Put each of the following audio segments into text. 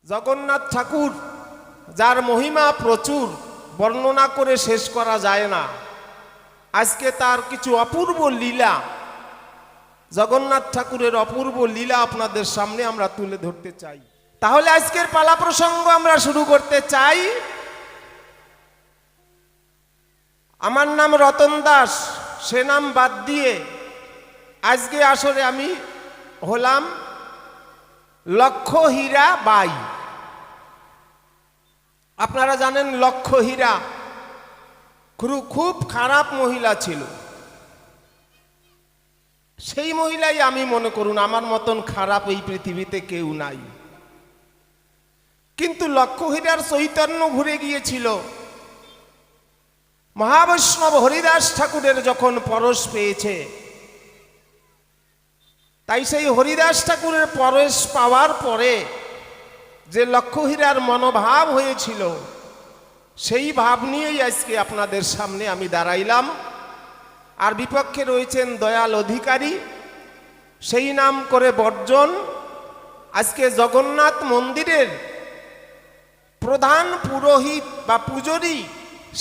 জগন্নাথ ঠাকুর যার মহিমা প্রচুর, বর্ণনা করে শেষ করা যায় না। আজকে তার কিছু অপূর্ব লীলা, জগন্নাথ ঠাকুরের অপূর্ব লীলা আপনাদের সামনে আমরা তুলে ধরতে চাই। তাহলে আজকের পালা প্রসঙ্গ আমরা শুরু করতে চাই। আমার নাম রতন দাস, সে নাম বাদ দিয়ে আজকে আসলে আমি হলাম লক্ষ্যহীরা বাই। আপনারা জানেন লক্ষ্যহীরা খুব খারাপ মহিলা ছিল। সেই মহিলাই আমি মনে করুন, আমার মতন খারাপ এই পৃথিবীতে কেউ নাই। কিন্তু লক্ষ্যহীরার চৈতন্য ঘুরে গিয়েছিল মহাবৈষ্ণব হরিদাস ঠাকুরের যখন পরশ পেয়েছে। তাই সেই হরিদাস ঠাকুরের পরশ পাওয়ার পরে যে লক্ষ্যহীরার মনোভাব হয়েছিল, সেই ভাব নিয়েই আজকে আপনাদের সামনে আমি দাঁড়াইলাম। আর বিপক্ষে রয়েছেন দয়াল অধিকারী, সেই নাম করে বর্জন। আজকে জগন্নাথ মন্দিরের প্রধান পুরোহিত বা পূজরী,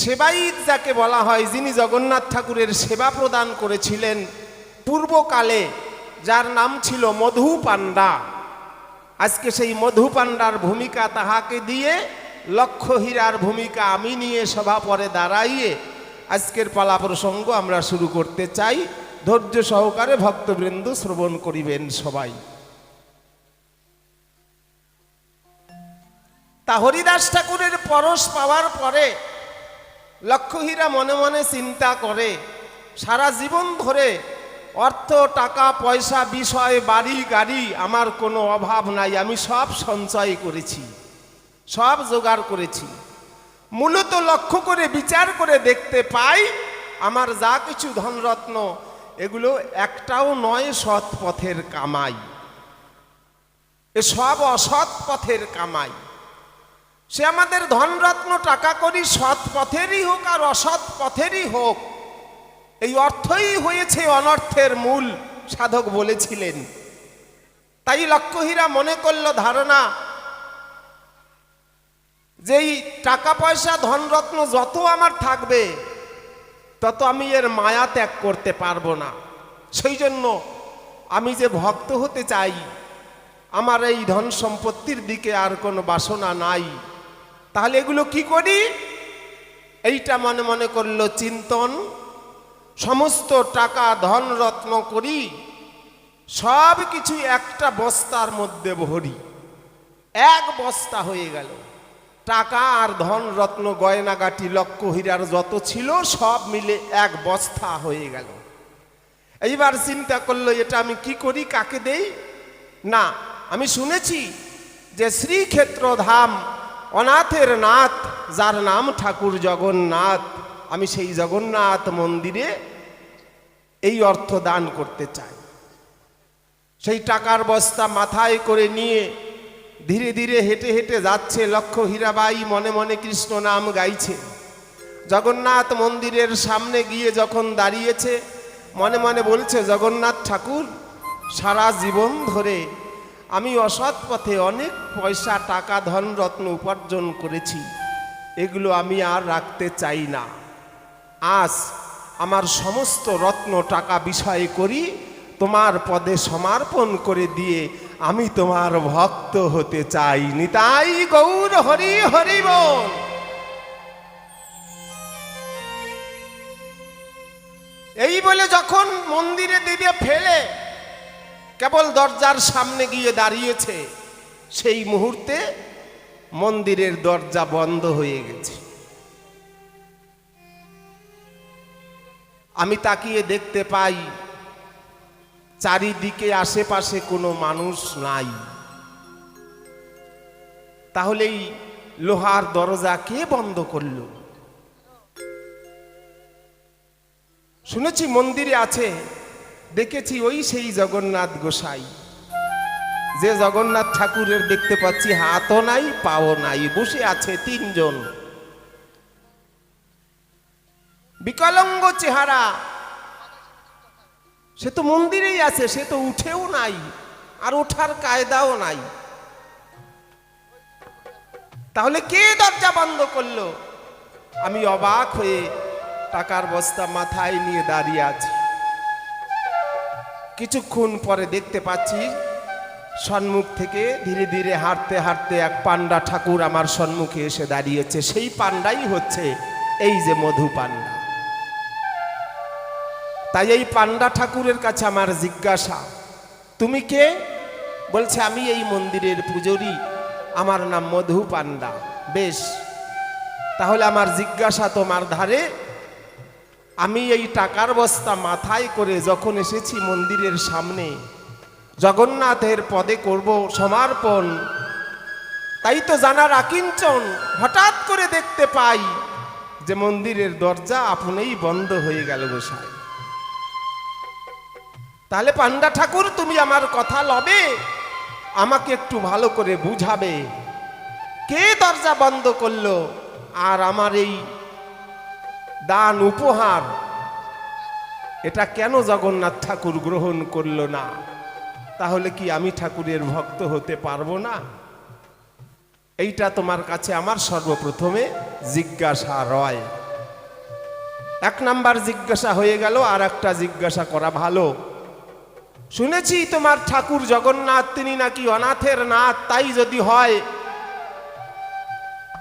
সেবায়িত যাকে বলা হয়, যিনি জগন্নাথ ঠাকুরের সেবা প্রদান করেছিলেন পূর্বকালে, যার নাম ছিল মধু পাণ্ডা। আজকে সেই মধু পাণ্ডার ভূমিকা তাহাকে দিয়ে, লক্ষ্যহীরার ভূমিকা আমি নিয়ে সভা পরে দাঁড়াইয়ে আজকের পালা প্রসঙ্গ আমরা শুরু করতে চাই। ধৈর্য সহকারে ভক্তবৃন্দ শ্রবণ করিবেন সবাই। তা হরিদাস ঠাকুরের পরশ পাওয়ার পরে লক্ষ্যহীরা মনে মনে চিন্তা করে, সারা জীবন ধরে অর্থ টাকা পয়সা বিষয় বাড়ি গাড়ি আমার কোনো অভাব নাই, আমি সব সঞ্চয় করেছি, সব জোগাড় করেছি। মূলত লক্ষ্য করে বিচার করে দেখতে পাই, আমার যা কিছু ধনরত্ন এগুলো একটাও নয় সৎ পথের কামাই, এ সব অসৎ পথের কামাই। সে আমাদের ধনরত্ন টাকা করি সৎ পথেরই হোক আর অসৎ পথেরই হোক, এই অর্থই হয়েছে অনর্থের মূল, সাধক বলেছিলেন। তাই লক্ষ্যহীরা মনে করল, ধারণা যেই টাকা পয়সা ধনরত্ন যত আমার থাকবে তত আমি এর মায়া ত্যাগ করতে পারবো না। সেই জন্য আমি যে ভক্ত হতে চাই, আমার এই ধন সম্পত্তির দিকে আর কোনো বাসনা নাই। তাহলে এগুলো কি করি? এইটা মনে মনে করলো চিন্তন। সমস্ত টাকা ধনরত্ন করি, সব কিছু একটা বস্তার মধ্যে ভরি। এক বস্তা হয়ে গেল টাকা আর ধনরত্ন গয়নাগাটি লক্ষ্যহীরার যত ছিল সব মিলে এক বস্তা হয়ে গেল। এইবার চিন্তা করলো, এটা আমি কি করি, কাকে দেই? না, আমি শুনেছি যে শ্রীক্ষেত্র ধাম অনাথের নাথ, যার নাম ঠাকুর জগন্নাথ, আমি সেই জগন্নাথ মন্দিরে এই অর্থ দান করতে চাই। সেই টাকার বস্তা মাথায় করে নিয়ে ধীরে ধীরে হেঁটে হেঁটে যাচ্ছে লক্ষ্যহীরাবাই, মনে মনে কৃষ্ণ নাম গাইছে। জগন্নাথ মন্দিরের সামনে গিয়ে যখন দাঁড়িয়েছে, মনে মনে বলছে, জগন্নাথ ঠাকুর, সারা জীবন ধরে আমি অসৎ পথে অনেক পয়সা টাকা ধনরত্ন উপার্জন করেছি, এগুলো আমি আর রাখতে চাই না। আজ আমার সমস্ত রত্ন টাকা বিষয় করি তোমার পদে সমর্পণ করে দিয়ে আমি তোমার ভক্ত হতে চাই। নিতাই গৌর হরি হরি বল। এই বলে যখন মন্দিরে দিকে ফেলে কেবল দরজার সামনে গিয়ে দাঁড়িয়েছে, সেই মুহূর্তে মন্দিরের দরজা বন্ধ হয়ে গেছে। আমি তাকিয়ে দেখতে পাই চারিদিকে আশেপাশে কোনো মানুষ নাই। তাহলে এই লোহার দরজা কে বন্ধ করল? শুনেছি মন্দিরে আছে, দেখেছি ওই সেই জগন্নাথ গোসাই, যে জগন্নাথ ঠাকুরের দেখতে পাচ্ছি হাতও নাই পাও নাই, বসে আছে তিনজন, বিকলাঙ্গ চেহারা। সে তো মন্দিরেই আছে, সে তো উঠেও নাই, আর ওঠার কায়দাও নাই। তাহলে কে দরজা বন্ধ করলো? আমি অবাক হয়ে টাকার বস্তা মাথায় নিয়ে দাঁড়িয়ে আছি। কিছুক্ষণ পরে দেখতে পাচ্ছি সম্মুখ থেকে ধীরে ধীরে হাঁটতে হাঁটতে এক পান্ডা ঠাকুর আমার সম্মুখে এসে দাঁড়িয়েছে। সেই পান্ডাই হচ্ছে এই যে মধু পান্ডা। তাই এই পান্ডা ঠাকুরের কাছে আমার জিজ্ঞাসা, তুমি কে? বলছে, আমি এই মন্দিরের পূজারী, আমার নাম মধু পান্ডা। বেশ, তাহলে আমার জিজ্ঞাসা তোমার ধারে। আমি এই টাকার বস্তা মাথায় করে যখন এসেছি মন্দিরের সামনে, জগন্নাথের পদে করব সমর্পণ, তাই তো জানার আকিঞ্চন হঠাৎ করে দেখতে পাই যে মন্দিরের দরজা আপনেই বন্ধ হয়ে গেল গোসাই। তাহলে পান্ডা ঠাকুর, তুমি আমার কথা লবে, আমাকে একটু ভালো করে বুঝাবে, কে দরজা বন্ধ করলো? আর আমার এই দান উপহার এটা কেন জগন্নাথ ঠাকুর গ্রহণ করলো না? তাহলে কি আমি ঠাকুরের ভক্ত হতে পারবো না? এইটা তোমার কাছে আমার সর্বপ্রথমে জিজ্ঞাসা রয়। এক নাম্বার জিজ্ঞাসা হয়ে গেল। আর একটা জিজ্ঞাসা করা ভালো। শুনেছি তোমার ঠাকুর জগন্নাথ তিনি নাকি অনাথের নাথ। তাই যদি হয়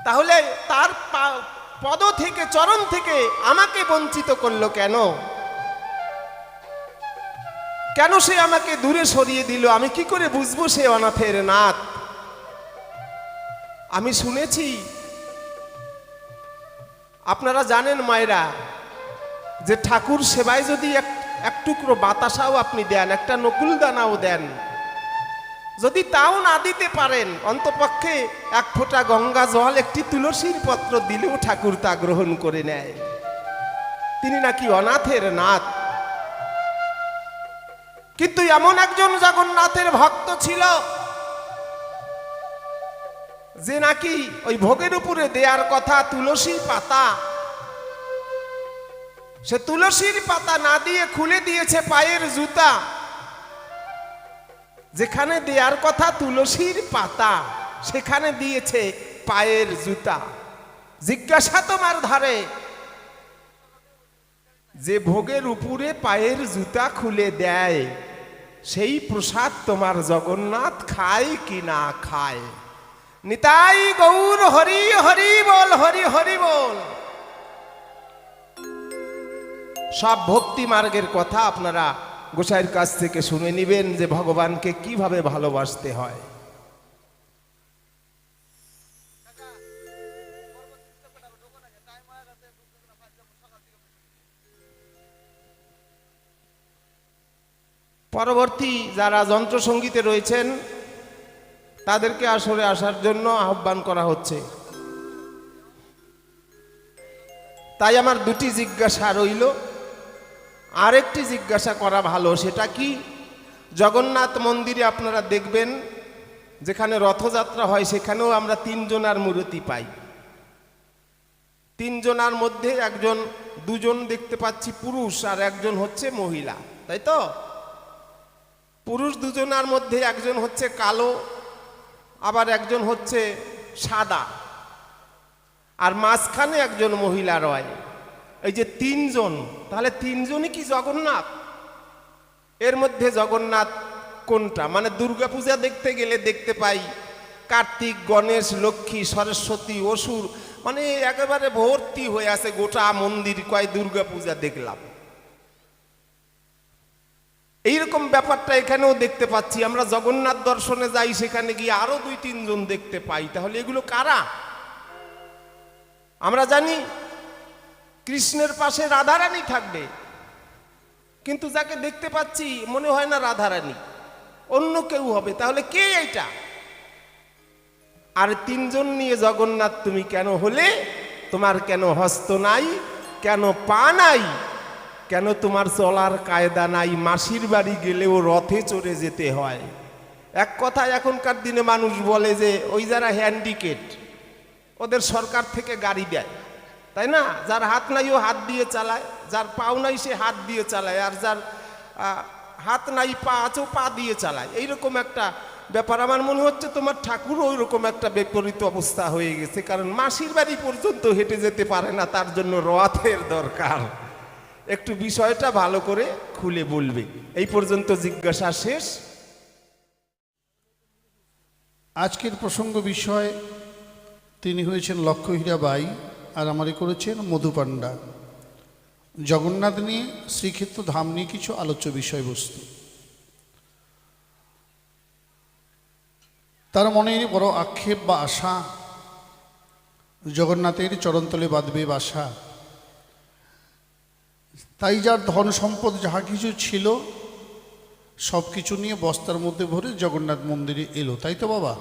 তাহলে তার পদ থেকে, চরণ থেকে আমাকে বঞ্চিত করলো কেন? কেন সে আমাকে দূরে সরিয়ে দিল? আমি কি করে বুঝবো সে অনাথের নাথ? আমি শুনেছি, আপনারা জানেন মায়েরা, যে ঠাকুর সেবায় যদি এক টুকরো বাতাসাও আপনি দেন, একটা নকুল দানাও দেন, যদি তাও না দিতে পারেন, অন্তপক্ষে এক ফোঁটা গঙ্গা জল, একটি তুলসীর পত্র দিলেও ঠাকুর তা গ্রহণ করে নেয়। তিনি নাকি অনাথের নাথ। কিন্তু এমন একজন জগন্নাথের ভক্ত ছিল যে নাকি ওই ভোগের উপরে দেয়ার কথা তুলসী পাতা, সে তুলসীর পাতা না দিয়ে খুলে দিয়েছে পায়ের জুতা। যেখানে দেয়ার কথা তুলসীর পাতা, সেখানে দিয়েছে পায়ের জুতা। জিজ্ঞাসা তোমার ধারে, যে ভোগের উপরে পায়ের জুতা খুলে দেয়, সেই প্রসাদ তোমার জগন্নাথ খায় কি না খায়? নিতাই গৌর হরি হরি বল, হরি হরি বল। সব ভক্তি মার্গের কথা আপনারা গোসাইয়ের কাছ থেকে শুনে নিবেন, যে ভগবানকে কিভাবে ভালোবাসতে হয়। পরবর্তী যারা যন্ত্রসঙ্গীতে রয়েছেন তাদেরকে আসরে আসার জন্য আহ্বান করা হচ্ছে। তাই আমার দুটি জিজ্ঞাসা রইল। আরেকটি জিজ্ঞাসা করা ভালো, সেটা কি? জগন্নাথ মন্দিরে আপনারা দেখবেন যেখানে রথযাত্রা হয় সেখানেও আমরা তিনজনার মূর্তি পাই। তিনজনার মধ্যে দুজন দেখতে পাচ্ছি পুরুষ আর একজন হচ্ছে মহিলা, তাই তো? পুরুষ দুজনার মধ্যে একজন হচ্ছে কালো, আবার একজন হচ্ছে সাদা, আর মাঝখানে একজন মহিলা রয়। এই যে তিনজন, তাহলে তিনজনই কি জগন্নাথ? এর মধ্যে জগন্নাথ কোনটা? মানে দুর্গাপূজা দেখতে গেলে দেখতে পাই কার্তিক, গণেশ, লক্ষ্মী, সরস্বতী, অসুর, মানে একেবারে ভর্তি হয়ে আছে গোটা মন্দির। কয় দুর্গাপূজা দেখলাম, এইরকম ব্যাপারটা এখানেও দেখতে পাচ্ছি। আমরা জগন্নাথ দর্শনে যাই, সেখানে গিয়ে আরো 2-3 জন দেখতে পাই। তাহলে এগুলো কারা? আমরা জানি কৃষ্ণের পাশে রাধারানী থাকবে, কিন্তু যাকে দেখতে পাচ্ছি মনে হয় না রাধারানী, অন্য কেউ হবে। তাহলে কে এইটা? আর তিনজন নিয়ে জগন্নাথ তুমি কেন হলে? তোমার কেন হস্ত নাই? কেন পা নাই? কেন তোমার চলার কায়দা নাই? মাসির বাড়ি গেলেও রথে চড়ে যেতে হয়। এক কথায় এখনকার দিনে মানুষ বলে যে ওই যারা হ্যান্ডিকেট, ওদের সরকার থেকে গাড়ি দেয়, তাই না? যার হাত নাই ও হাত দিয়ে চালায়, যার পাও নাই সে হাত দিয়ে চালায়, আর যার হাত নাই পা আছে পা দিয়ে চালায়। এইরকম একটা ব্যাপার আমার মনে হচ্ছে তোমার ঠাকুর ওই রকম একটা বিপরীত অবস্থা হয়ে গেছে, কারণ মাসির বাড়ি পর্যন্ত হেঁটে যেতে পারে না, তার জন্য রথের দরকার। একটু বিষয়টা ভালো করে খুলে বলবে। এই পর্যন্ত জিজ্ঞাসা শেষ। আজকের প্রসঙ্গ বিষয় তিনি হয়েছেন লক্ষ্যহীরা বাই, আর আমারই করেছেন মধু পাণ্ডা। জগন্নাথ নিয়ে, শ্রীক্ষেত্র ধাম নিয়ে কিছু আলোচ্য বিষয়বস্তু। তার মনে বড় আক্ষেপ বা আশা, জগন্নাথের চরণতলে বাঁধবে বাসা। তাই যার ধন সম্পদ যাহা কিছু ছিল সব কিছু নিয়ে বস্তার মধ্যে ভরে জগন্নাথ মন্দিরে এলো, তাই তো বাবা?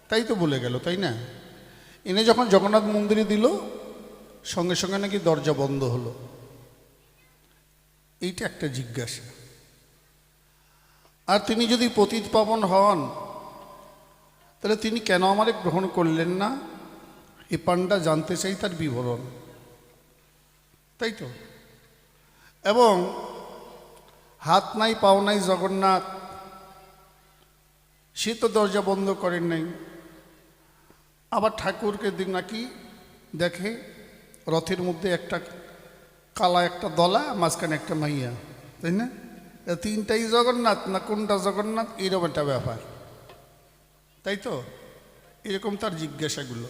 তাই তো বলে গেল, তাই না? এনে যখন জগন্নাথ মন্দিরে দিল, সঙ্গে সঙ্গে নাকি দরজা বন্ধ হলো। এইটা একটা জিজ্ঞাসা। আর তিনি যদি পতিত পাবন হন, তাহলে তিনি কেন আমারে গ্রহণ করলেন না? এ পাণ্ডা জানতে চাই তার বিবরণ, তাই তো? এবং হাত নাই পাও নাই জগন্নাথ, সে তো দরজা বন্ধ করেন নাই। আবার ঠাকুরকে দিন নাকি দেখে রথের মধ্যে একটা কালা একটা দলা, মাঝখানে একটা মাইয়া, তাই না? তিনটাই জগন্নাথ না কোনটা জগন্নাথ, এরকম একটা ব্যাপার, তাই তো? এরকম তার জিজ্ঞাসাগুলো।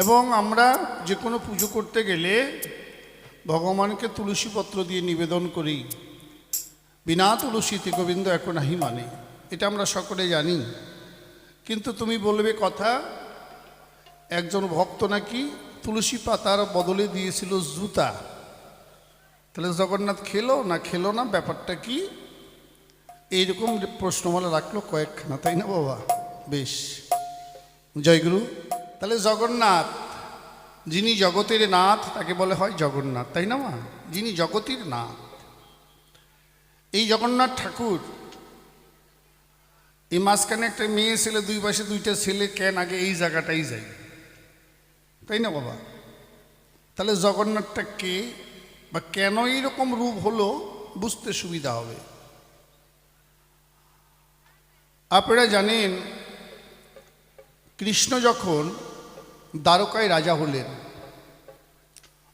এবং আমরা যে কোনো পুজো করতে গেলে ভগবানকে তুলসী পত্র দিয়ে নিবেদন করি, বিনা তুলসীতে গোবিন্দ এখন নাহি মানে, এটা আমরা সকলে জানি। কিন্তু তুমি বলবে কথা, একজন ভক্ত নাকি তুলসী পাতার বদলে দিয়েছিল জুতা। তাহলে জগন্নাথ খেলো না খেলো না, ব্যাপারটা কি? এইরকম প্রশ্নমালা রাখলো কয়েকখানা, তাই না বাবা? বেশ, জয়গুরু। তাহলে জগন্নাথ, যিনি জগতের নাথ তাকে বলে হয় জগন্নাথ, তাই না মা? যিনি জগতের নাথ, এই জগন্নাথ ঠাকুর, এই মাঝখানে একটা মেয়ে ছেলে, দুই পাশে দুইটা ছেলে, কেন আগে এই জায়গাটাই যাই, তাই না বাবা? তাহলে জগন্নাথটা কে বা কেন এইরকম রূপ হলো বুঝতে সুবিধা হবে। আপনারা জানেন, কৃষ্ণ যখন দ্বারকায় রাজা হলেন,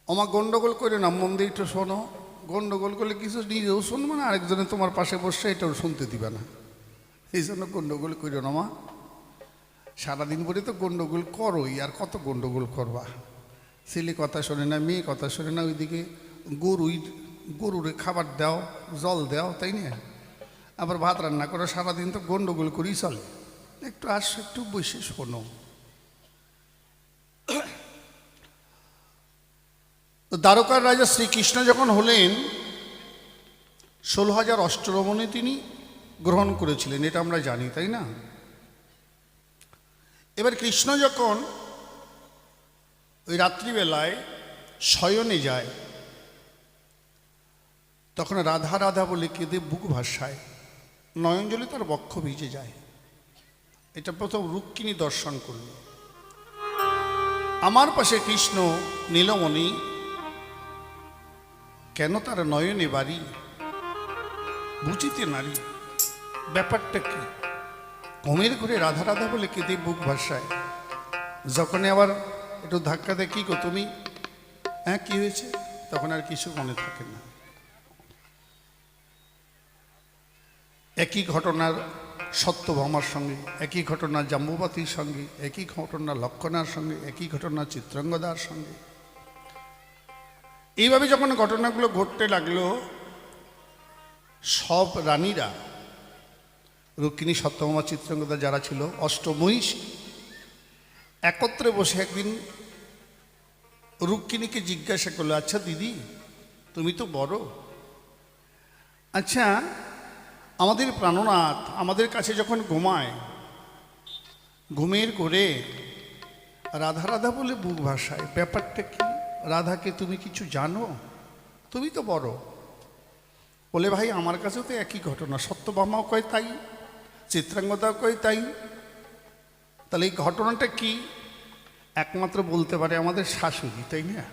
আমার গন্ডগোল করে না, মন্দিরটা শোনো, গন্ডগোল করলে কিছু নিজেও শুনবো না, আরেকজনে তোমার পাশে বসে এটাও শুনতে দিবে না, এই জন্য গন্ডগোল করো না মা। সারাদিন পরে তো গন্ডগোল করোই, আর কত গন্ডগোল করবা? ছেলে কথা শোনে না, মেয়ে কথা শোনে না, ওইদিকে গরুরে খাবার দাও, জল দাও, তাই না? আবার ভাত রান্না করো, সারাদিন তো গন্ডগোল করেই চলে। একটু আসো, একটু বসে শোনো। তো দ্বারকার রাজা শ্রীকৃষ্ণ যখন হলেন, 16,000 অষ্টরমণে তিনি গ্রহণ করেছিলেন, এটা আমরা জানি, তাই না? এবার কৃষ্ণ যখন ওই রাত্রিবেলায় শয়নে যায়, তখন রাধা রাধা বলে কেঁদে বুক ভাসায়, নয়নজলে তার বক্ষ ভিজে যায়। এটা প্রথম রুক্মিণী দর্শন করল। আমার পাশে কৃষ্ণ নীলমণি, কেন তার নয়নে বাড়ি, বুঝিতে নারী, ব্যাপারটা কি? ঘুমের ঘুরে রাধা রাধা বলে কেঁদে বুক ভাসায়। যখন আবার একটু ধাক্কা দেয়, কি গো তুমি, হ্যাঁ কি হয়েছে, তখন আর কিছু মনে থাকে না। একই ঘটনার সত্যভামার সঙ্গে, একই ঘটনা জাম্বুবাতির সঙ্গে, একই ঘটনা লক্ষণার সঙ্গে, একই ঘটনা চিত্রাঙ্গদার সঙ্গে। এইভাবে যখন ঘটনাগুলো ঘটতে লাগলো, সব রানীরা, রুক্মিণী, সত্যভামা, চিত্রাঙ্গদা যারা ছিল, অষ্টমহিষী একত্রে বসে একদিন রুক্মিণীকে জিজ্ঞাসা করলো, আচ্ছা দিদি, তুমি তো বড়, আচ্ছা আমাদের প্রাণনাথ আমাদের কাছে যখন ঘুমায়, ঘুমের করে রাধা রাধা বলে বুক ভাসায়, ব্যাপারটা কি? রাধাকে তুমি কিছু জানো? তুমি তো বড়। বলে ভাই, আমার কাছেও তো একই ঘটনা, সত্যভামাও কয় তাই, চিত্রাঙ্গদাও কয় তাই। তাহলে এই ঘটনাটা কি? একমাত্র বলতে পারে আমাদের শাশুড়ি, তাই না?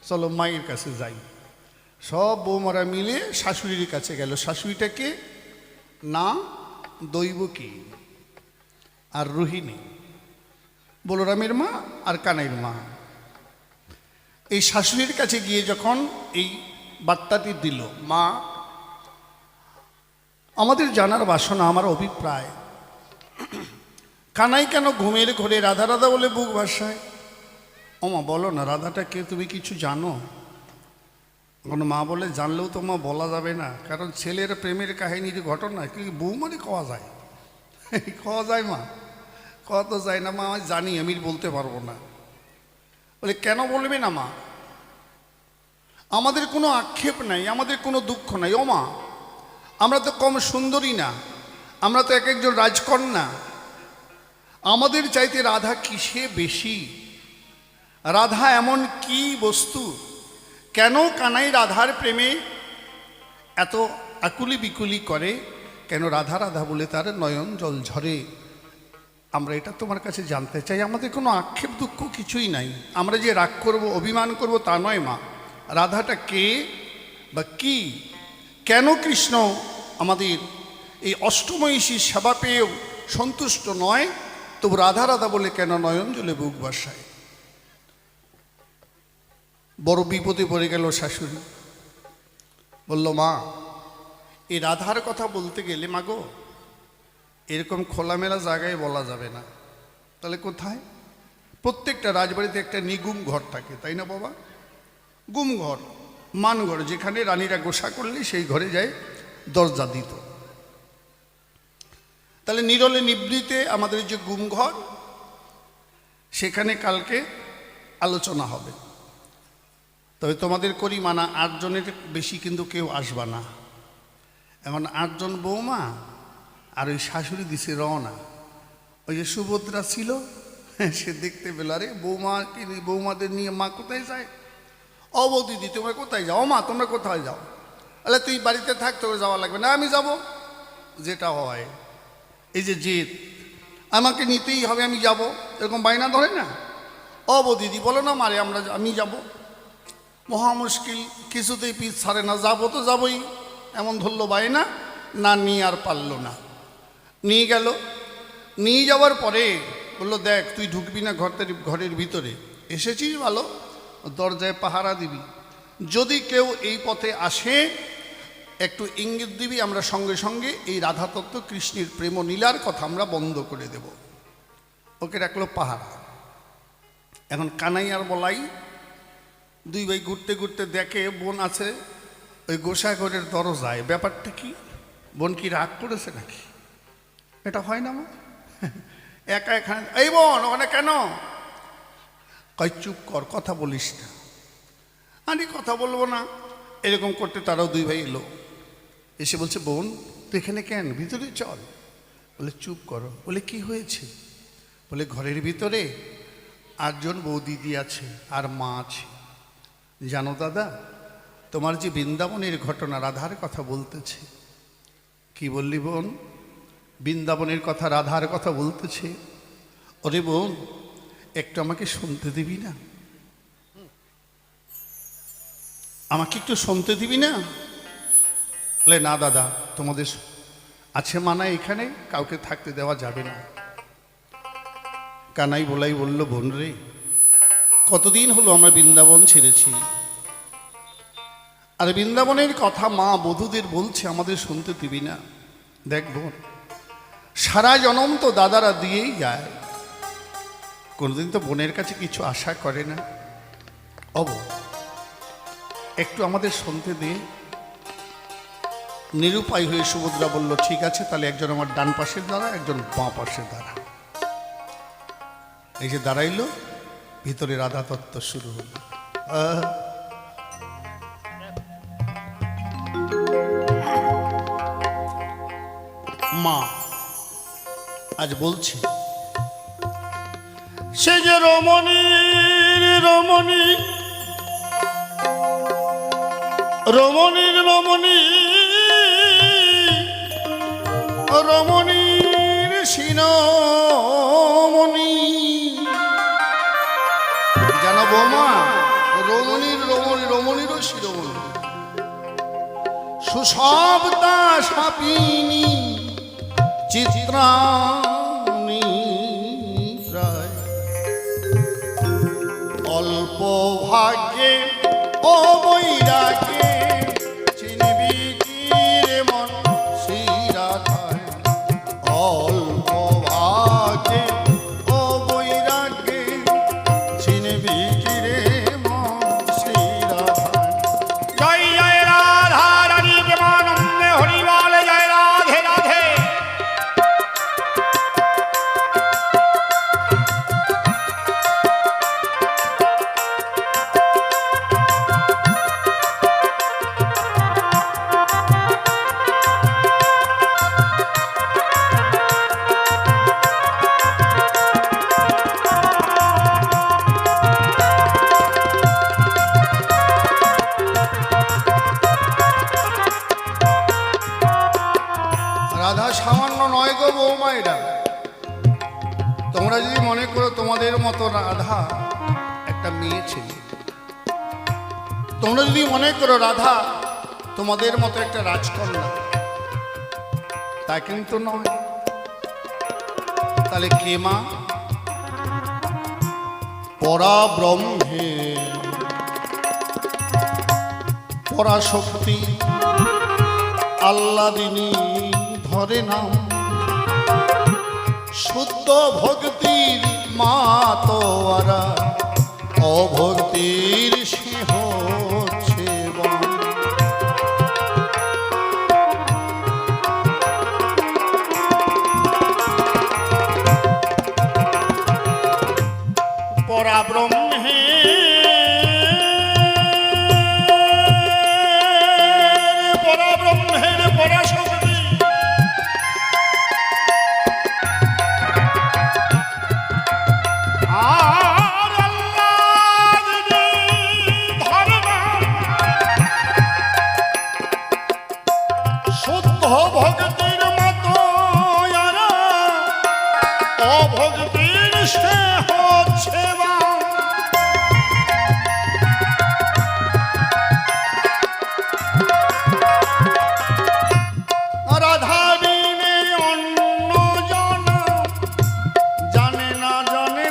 চলো মায়ের কাছে যাই। সব বৌমারা মিলে শাশুড়ির কাছে গেল। শাশুড়িটাকে না দৈবকী আর রোহিণী, বলরামের মা আর কানাইয়ের মা। এই শাশুড়ির কাছে গিয়ে যখন এই বার্তাটি দিল, মা আমাদের জানার বাসনা, আমার অভিপ্রায়, কানাই কেন ঘুমের ঘরে রাধা রাধা বলে বুক ভাসায়? ও মা বলো না, রাধাটা কে, তুমি কিছু জানো? কোনো মা বলে, জানলেও তো মা বলা যাবে না, কারণ ছেলের প্রেমের কাহিনীর ঘটনা কি বউ মানে কওয়া যায়? কওয়া যায় মা? কওয়া তো যায় না মা, আমি জানি, আমি বলতে পারবো না। বলে কেন বলবে না মা? আমাদের কোনো আক্ষেপ নাই, আমাদের কোনো দুঃখ নাই। ও মা, আমরা তো কম সুন্দরী না, আমরা তো এক একজন রাজকন্যা, আমাদের চাইতে রাধা কিসে বেশি? রাধা এমন কি বস্তু? কেন কানাই রাধার প্রেমে এত আকুলি বিকুলি করে? কেন রাধা রাধা বলে তার নয়ন জল ঝরে? আমরা এটা তোমার কাছে জানতে চাই। আমাদের কোনো আক্ষেপ দুঃখ কিছুই নাই, আমরা যে রাগ করব অভিমান করব তা নয় মা। রাধাটা কে বা কি? কেন কৃষ্ণ আমাদের এই অষ্টমহিষীর সেবা পেয়েও সন্তুষ্ট নয়, তবু রাধা রাধা বলে কেন নয়ন জলে বুক ভাসায়? বড় বিপদে পড়ে গেল শাশুড়ি। বলল, মা এই রাধার কথা বলতে গেলে মাগো এরকম খোলামেলা জায়গায় বলা যাবে না। তাহলে কোথায়? প্রত্যেকটা রাজবাড়িতে একটা নিগুম ঘর থাকে, তাই না বাবা? গুম ঘর, মান ঘর, যেখানে রানীরা গোসা করলে সেই ঘরে যায় দরজা দিত। তাহলে নিরলে নিবৃতে আমাদের যে গুম ঘর, সেখানে কালকে আলোচনা হবে। তবে তোমাদের করি মানা, 8 জনের বেশি কিন্তু কেউ আসবা না। এমন 8 জন বৌমা আর ওই শাশুড়ি দিছে রওনা। ওই যে সুভদ্রা ছিল, সে দেখতে পেল, আরে বৌমাদের নিয়ে মা কোথায় যায়? ও বৌ দিদি তোমরা কোথায় যাও? মা তোমরা কোথায় যাও? আরে তুই বাড়িতে থাক, তোকে যাওয়া লাগবে না, আমি যাব। যেটা হয় এই যে জেদ, আমাকে নিতেই হবে, আমি যাব, এরকম বায়না ধরে না? ও বৌ দিদি বলো না মারে, আমি যাব। মহা মুশকিল, কিছুতেই পিছ ছাড়ে না, যাবো তো যাবই, এমন ধরলো বায়না, না নিয়ে আর পারলো না। নিয়ে গেল, নিয়ে যাওয়ার পরে বললো, দেখ তুই ঢুকবি না ঘরের ভিতরে, এসেছিস ভালো, দরজায় পাহারা দিবি, যদি কেউ এই পথে আসে একটু ইঙ্গিত দিবি, আমরা সঙ্গে সঙ্গে এই রাধাতত্ত্ব কৃষ্ণের প্রেম লীলার কথা আমরা বন্ধ করে দেব। ওকে রাখলো পাহারা। এখন কানাই আর বলাই দুই ভাই ঘুরতে ঘুরতে দেখে বোন আছে ওই গোসাঘরের দরজায়। ব্যাপারটা কি? বোন কি রাগ করেছে নাকি? এটা হয় না মা, একা এখানে, এই বোন ওখানে কেন? কই চুপ কর, কথা বলিস না। আমি কথা বলবো না, এরকম করতে তারাও দুই ভাই এলো, এসে বলছে, বোন তুই এখানে কেন, ভিতরে চল। বলে চুপ করো। বলে কি হয়েছে? বলে ঘরের ভিতরে 8 জন বউ দিদি আছে আর মা আছে। জানো দাদা, তোমার যে বৃন্দাবনের ঘটনা, রাধার কথা বলতেছে। কি বললি বোন? বৃন্দাবনের কথা, রাধার কথা বলতেছে। ওরে বোন একটু আমাকে শুনতে দিবি না? আমাকে একটু শুনতে দিবি না? বলে না দাদা, তোমাদের আছে মানা, এখানে কাউকে থাকতে দেওয়া যাবে না। কানাই বলাই বলল, বোন রে কতদিন হলো আমরা বৃন্দাবন ছেড়েছি, আর বৃন্দাবনের কথা মা বধূদের বলছে, আমাদের শুনতে দিবি না? দেখ বোন, সারা জনম তো দাদারা দিয়েই যায়, কোনোদিন তো বোনের কাছে কিছু আশা করে না। একটু আমাদের শুনতে দে। নিরুপায় হয়ে সুভদ্রা বলল, ঠিক আছে, তাহলে একজন আমার ডান পাশের দাঁড়া, একজন বাঁ পাশের দাঁড়া। এই যে দাঁড়াইলো, ভিতরে রাধা তত্ত্ব শুরু হলো। মা আজ বলছে, সে যে রমণীর রমণী, রমণীর রমণী, রমণীর শিরোমণি। জানো বৌমা, রমণীর রমণী, রমণীরও শিরোমণি, সুশব্দা সাপিনী, চিত্রাণী প্রায় অল্প ভাগ্যে ও বৈরাগ্যে চিনবি কি রে মন শ্রী রাধায় অল্প ভাগ্যে ও বৈরাগ্যে চিনবি কি রে মন শ্রী রাধায়। জয় জয় রাধা রানী প্রেমানন্দে হরিবল জয় রাধে রাধে। রাধা সামান্য নয় গো বৌমায়েরা, তোমরা যদি মনে করো তোমাদের মতো রাধা একটা মেয়ে ছেলে, তোমরা যদি মনে করো রাধা তোমাদের মতো একটা রাজকন্যা, তা কিন্তু নয়। তাহলে কে মা? পরাব্রহ্মে পরাশক্তি আল্লাদিনী ধরে নাম, শুদ্ধ ভক্তির মা তোয়ারা, অভক্তির সে হচ্ছে বাম। পরাব্রহ্মে পরাব্রহ্মের পরাশক্তি আর আল্লাহর ধর্ম শুদ্ধ ভক্তির মতো যারা অভক্তির সে হচ্ছে বাম। রাধা বিনে অন্য জন জানে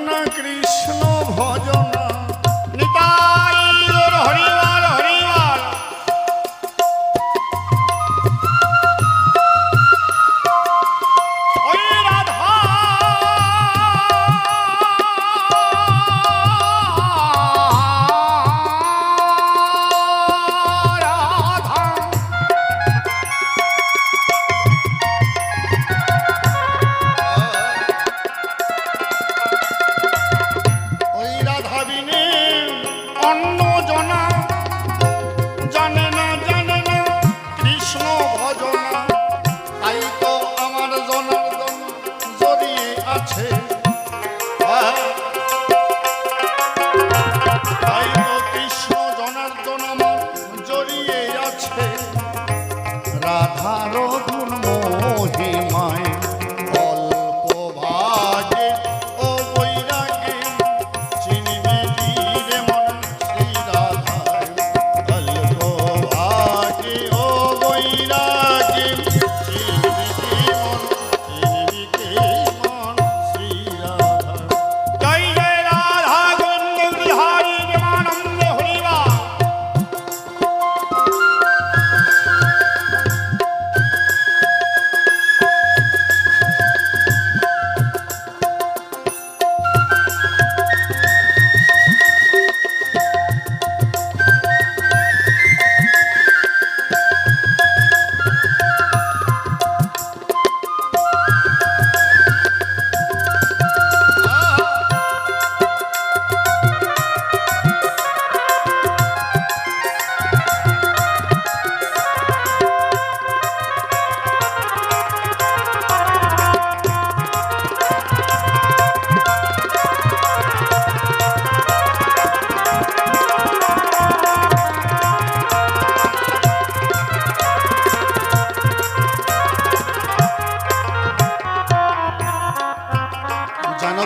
না কৃষ্ণ ভজনা। নিতাই গৌর হরিবল হরিবল। ওই রাধা রাধা ওই রাধা বিনে অন্য জনা জানে না কৃষ্ণ ভজনা। তাই তো আমার জনার্দন জড়িয়ে আছে, তাই তো কৃষ্ণ জনার্দন আমার জড়িয়ে আছে। রাধার গুণ মহিমায় অল্প ভাগে ও বৈরাগে চিনবি কি রে মন শ্রী রাধায় অল্প ভাগে ও বৈরাগে চিনবি কি মন শ্রী রাধায়। জয় জয় রাধা গোবিন্দ বিহারী প্রেমানন্দে হরিবল।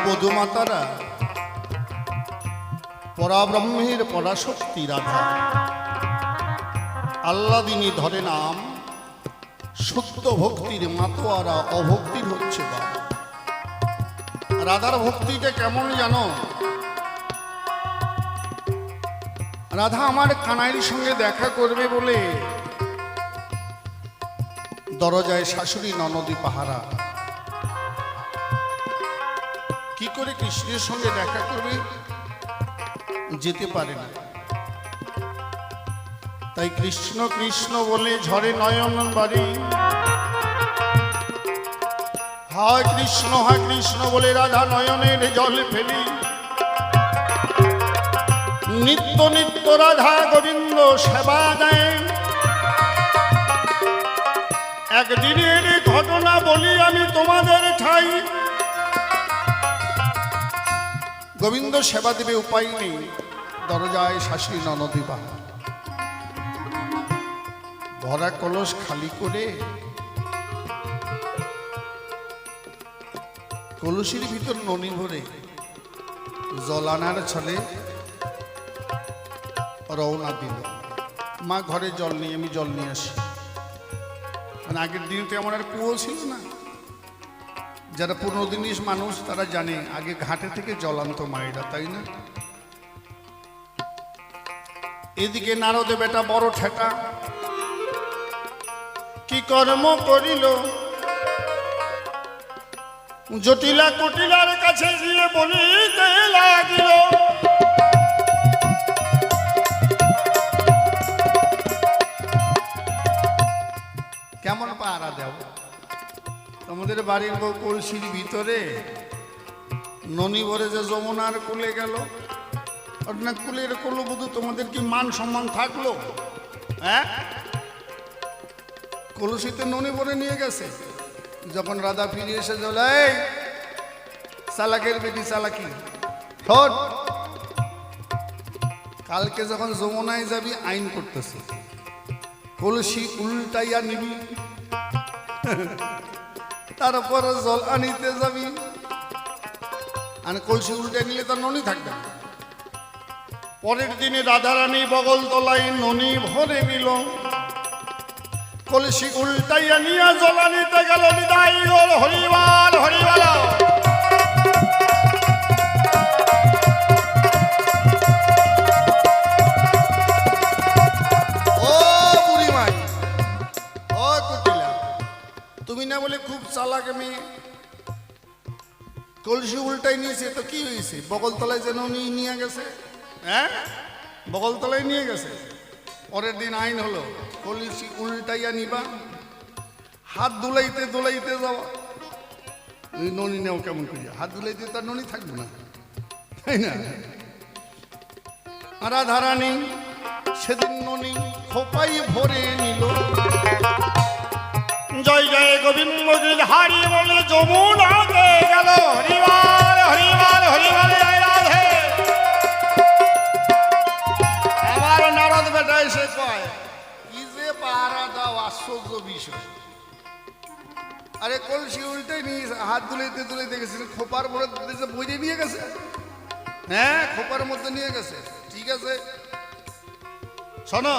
বধূমাতারা, পরাব্রহ্মের পরাশক্তি রাধা আল্লাদিনী ধরে নাম, শুদ্ধ ভক্তির মাতোয়ারা অভক্তির হচ্ছে বাপ। রাধার ভক্তিটা কেমন জানো? রাধা আমার কানাইয়ের সঙ্গে দেখা করবে বলে দরজায় শাশুড়ি ননদী পাহারা। কি করে কৃষ্ণের সঙ্গে দেখা করবে? যেতে পারে না। তাই কৃষ্ণ কৃষ্ণ বলে ঝরে নয়ন বাড়ি। হয় কৃষ্ণ বলে রাধা নয়নের জল ফেলি। নিত্য নিত্য রাধা গোবিন্দ সেবা দেয়। একদিনের ঘটনা বলি আমি তোমাদের ঠাই। গোবিন্দ সেবা দেবে উপায় নেই, দরজায় শাশুড়ি ননদী পাহারা। ভরা কলস খালি করে কলসির ভিতর ননি ভরে জল আনার ছলে রওনা দিল। মা ঘরে জল নিয়ে, আমি জল নিয়ে আসি। মানে আগের দিনে তো এমন আর কুয়ো ছিল না। যারা পুরনো দিনের মানুষ তারা জানে আগে ঘাটে থেকে জল আনতো মায়েরা, তাই না? এদিকে নারদে বেটা বড় ঠেকা, কি কর্ম করিল? জটিলা কুটিলার কাছে গিয়ে বলিতে লাগিল, কেমন পাহারা দেও? তোমাদের বাড়ির বউ কলসির ভিতরে ননি ভরে যে যমুনার কুলে গেল, না কুলের কলবধূ, তোমাদের কি মান সম্মান থাকলো? হ্যাঁ, কলসিতে ননি ভরে নিয়ে গেছে। যখন রাধা ফিরে এসে জলাই চালাকের বেটি চালাকি ঠোঁট, কালকে যখন যমুনায় যাবি আইন করতেছে, কলসি উল্টাইয়া নিবি, তারপর জল আনিতে যাবি। আর কলসি উল্টে নিলে তার ননি থাকবে। পরের দিনে রাধারানী বগল তলায় ননি ভরে নিল, কলসি উল্টাইয়া নিয়ে জল আনিতে গেল। বিদায় হল হরিবাল হরিবাল। ও বুড়ি মাই, ও কুটিলা, তুমি না বলে খুব চালাক মেয়ে, কলসি উল্টাই নিয়েছে তো কি হয়েছে? বগলতলায় যেন নিয়ে গেছে। হ্যাঁ, বগলতলায় নিয়ে গেছে। পরের দিন আইন হলো কলসি উল্টাইয়া নিবা, হাত ধুলাইতে ধুলাইতে যাওয়া। ওই ননি নেও কেমন করিয়া? হাত ধুলাইতে তার ননি থাকবে না, তাই না? রাধারানী সেদিন ননি খোপাই ভরে নিল। জয় জয় গোবিন্দ গিরধারী বলে যমুনাতে গেল। হরিবাল হরিবাল হরিবাল জয় রাধে। আমার নারদ বেটা এসে কয়, কি যে পাহারা দাও, আশ্চর্য বিষয়। আরে কলসি উল্টে নিয়ে হাত ধুলাইতে ধুলাইতে গেছে, খোপার ভরে বইয়ে নিয়ে গেছে। হ্যাঁ, খোপার মধ্যে নিয়ে গেছে, ঠিক আছে। শোনো,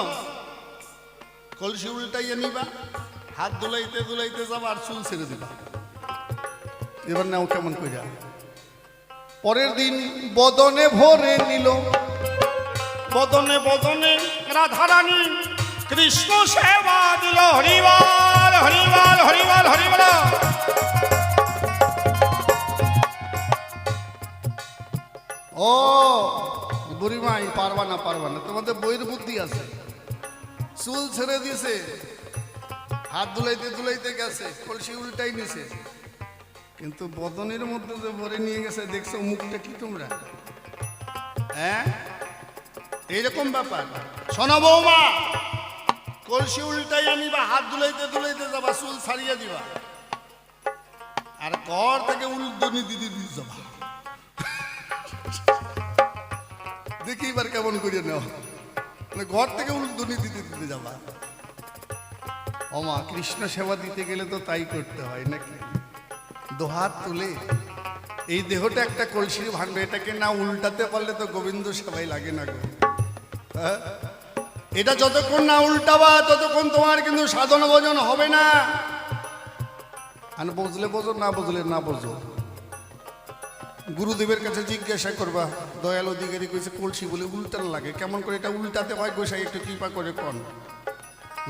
কলসি উল্টাইয়া নিবা, হাত ধুলাইতে ধুলাইতে যাবা, আর চুল ছেড়ে দিবা। এবার নাও কেমন কইরা? পরের দিন বদনে ভরে নিল। বদনে বদনে রাধারানী কৃষ্ণ সেবা দিল। হরিবাল হরিবাল হরিবাল হরিবাল। ও বুড়িমাই, পারবা না পারবা না, তোমাদের বইয়ের বুদ্ধি আছে। চুল ছেড়ে দিয়েছে, হাত ধুলাইতে ধুলাইতে গেছে, কলসি উল্টাই নিছে, কিন্তু বদনের মধ্যে যে ভরে নিয়ে গেছে, দেখছো মুখটা কি তোমরা? হ্যাঁ, এইরকম ব্যাপার। শোনো বৌমা, কলসি উল্টাই আনিবা, হাত ধুলাইতে ধুলাইতে যাবা, চুল ছাড়িয়ে দিবা, আর ঘর থেকে উল্দনি দিদি দিয়ে যাবা। দেখি এবার কেমন করিয়ে নেওয়া, ঘর থেকে উল্দনি দিতে দিতে যাবা। ওমা, কৃষ্ণ সেবা দিতে গেলে তো তাই করতে হয় নাকি? দোহাত তুলে এই দেহটা একটা কলসির ভাঙবে, এটাকে না উল্টাতে পারলে তো গোবিন্দ সেবাই লাগে না গো। এটা যতক্ষণ না উল্টাবা ততক্ষণ তোমার কিন্তু সাধন ভোজন হবে না। আর বুঝলে বোঝো, না বুঝলে না বোঝো। গুরুদেবের কাছে জিজ্ঞাসা করবা, দয়াল অধিকারী কইছে কলসি বলে উল্টান লাগে, কেমন করে এটা উল্টাতে হয় গোসাই একটু কৃপা করে কন।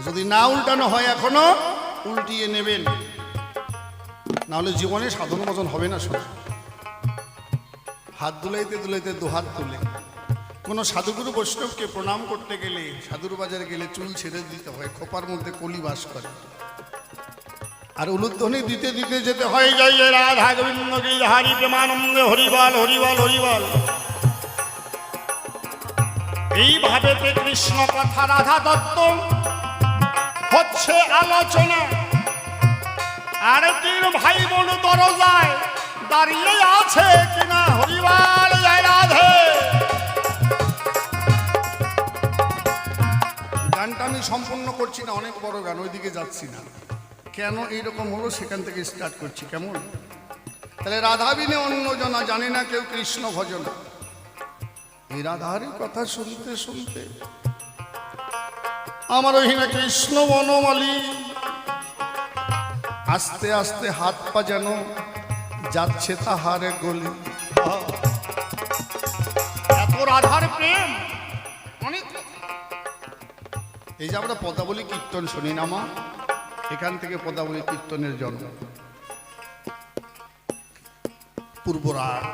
যদি না উল্টানো হয় এখনো উল্টিয়ে নেবেন, নাহলে জীবনে সাধন ভোজন হবে না। শুধু হাত দুলাইতে দুলাইতে দুহাত তুলে কোনো সাধুগুরু বৈষ্ণবকে প্রণাম করতে গেলে, সাধুর বাজারে গেলে চুল ছেড়ে দিতে হয়, খোপার মধ্যে কলি বাস করে, আর উলুধ্বনি দিতে দিতে যেতে হয় জয় জয় রাধা গোবিন্দ গিরিধারী প্রেমানন্দে হরিবল হরিবল হরিবল। এইভাবে কৃষ্ণ কথা রাধা দত্ত হচ্ছে আলোচনা। আর তিন ভাই বোন দরজায় দাঁড়িয়ে আছে কিনা, হরিবল জয় রাধে। গানটা আমি সম্পূর্ণ করছি না, অনেক বড় গান, ওইদিকে যাচ্ছি না। কেন এইরকম হলো সেখান থেকে স্টার্ট করছি, কেমন? তাহলে রাধা বিনে অন্য জনা জানে না কেউ কৃষ্ণ ভজনা। এই রাধারই কথা শুনতে শুনতে আমার ওহিনা কৃষ্ণ বনমালী আস্তে আস্তে হাত পা যেন যাচ্ছে তাহারে গলি। এত রাধার প্রেম অনেক। এই যে আমরা পদাবলী কীর্তন শুনি না মা, এখান থেকে পদাবলী কীর্তনের জন্ম। পূর্বরাগ,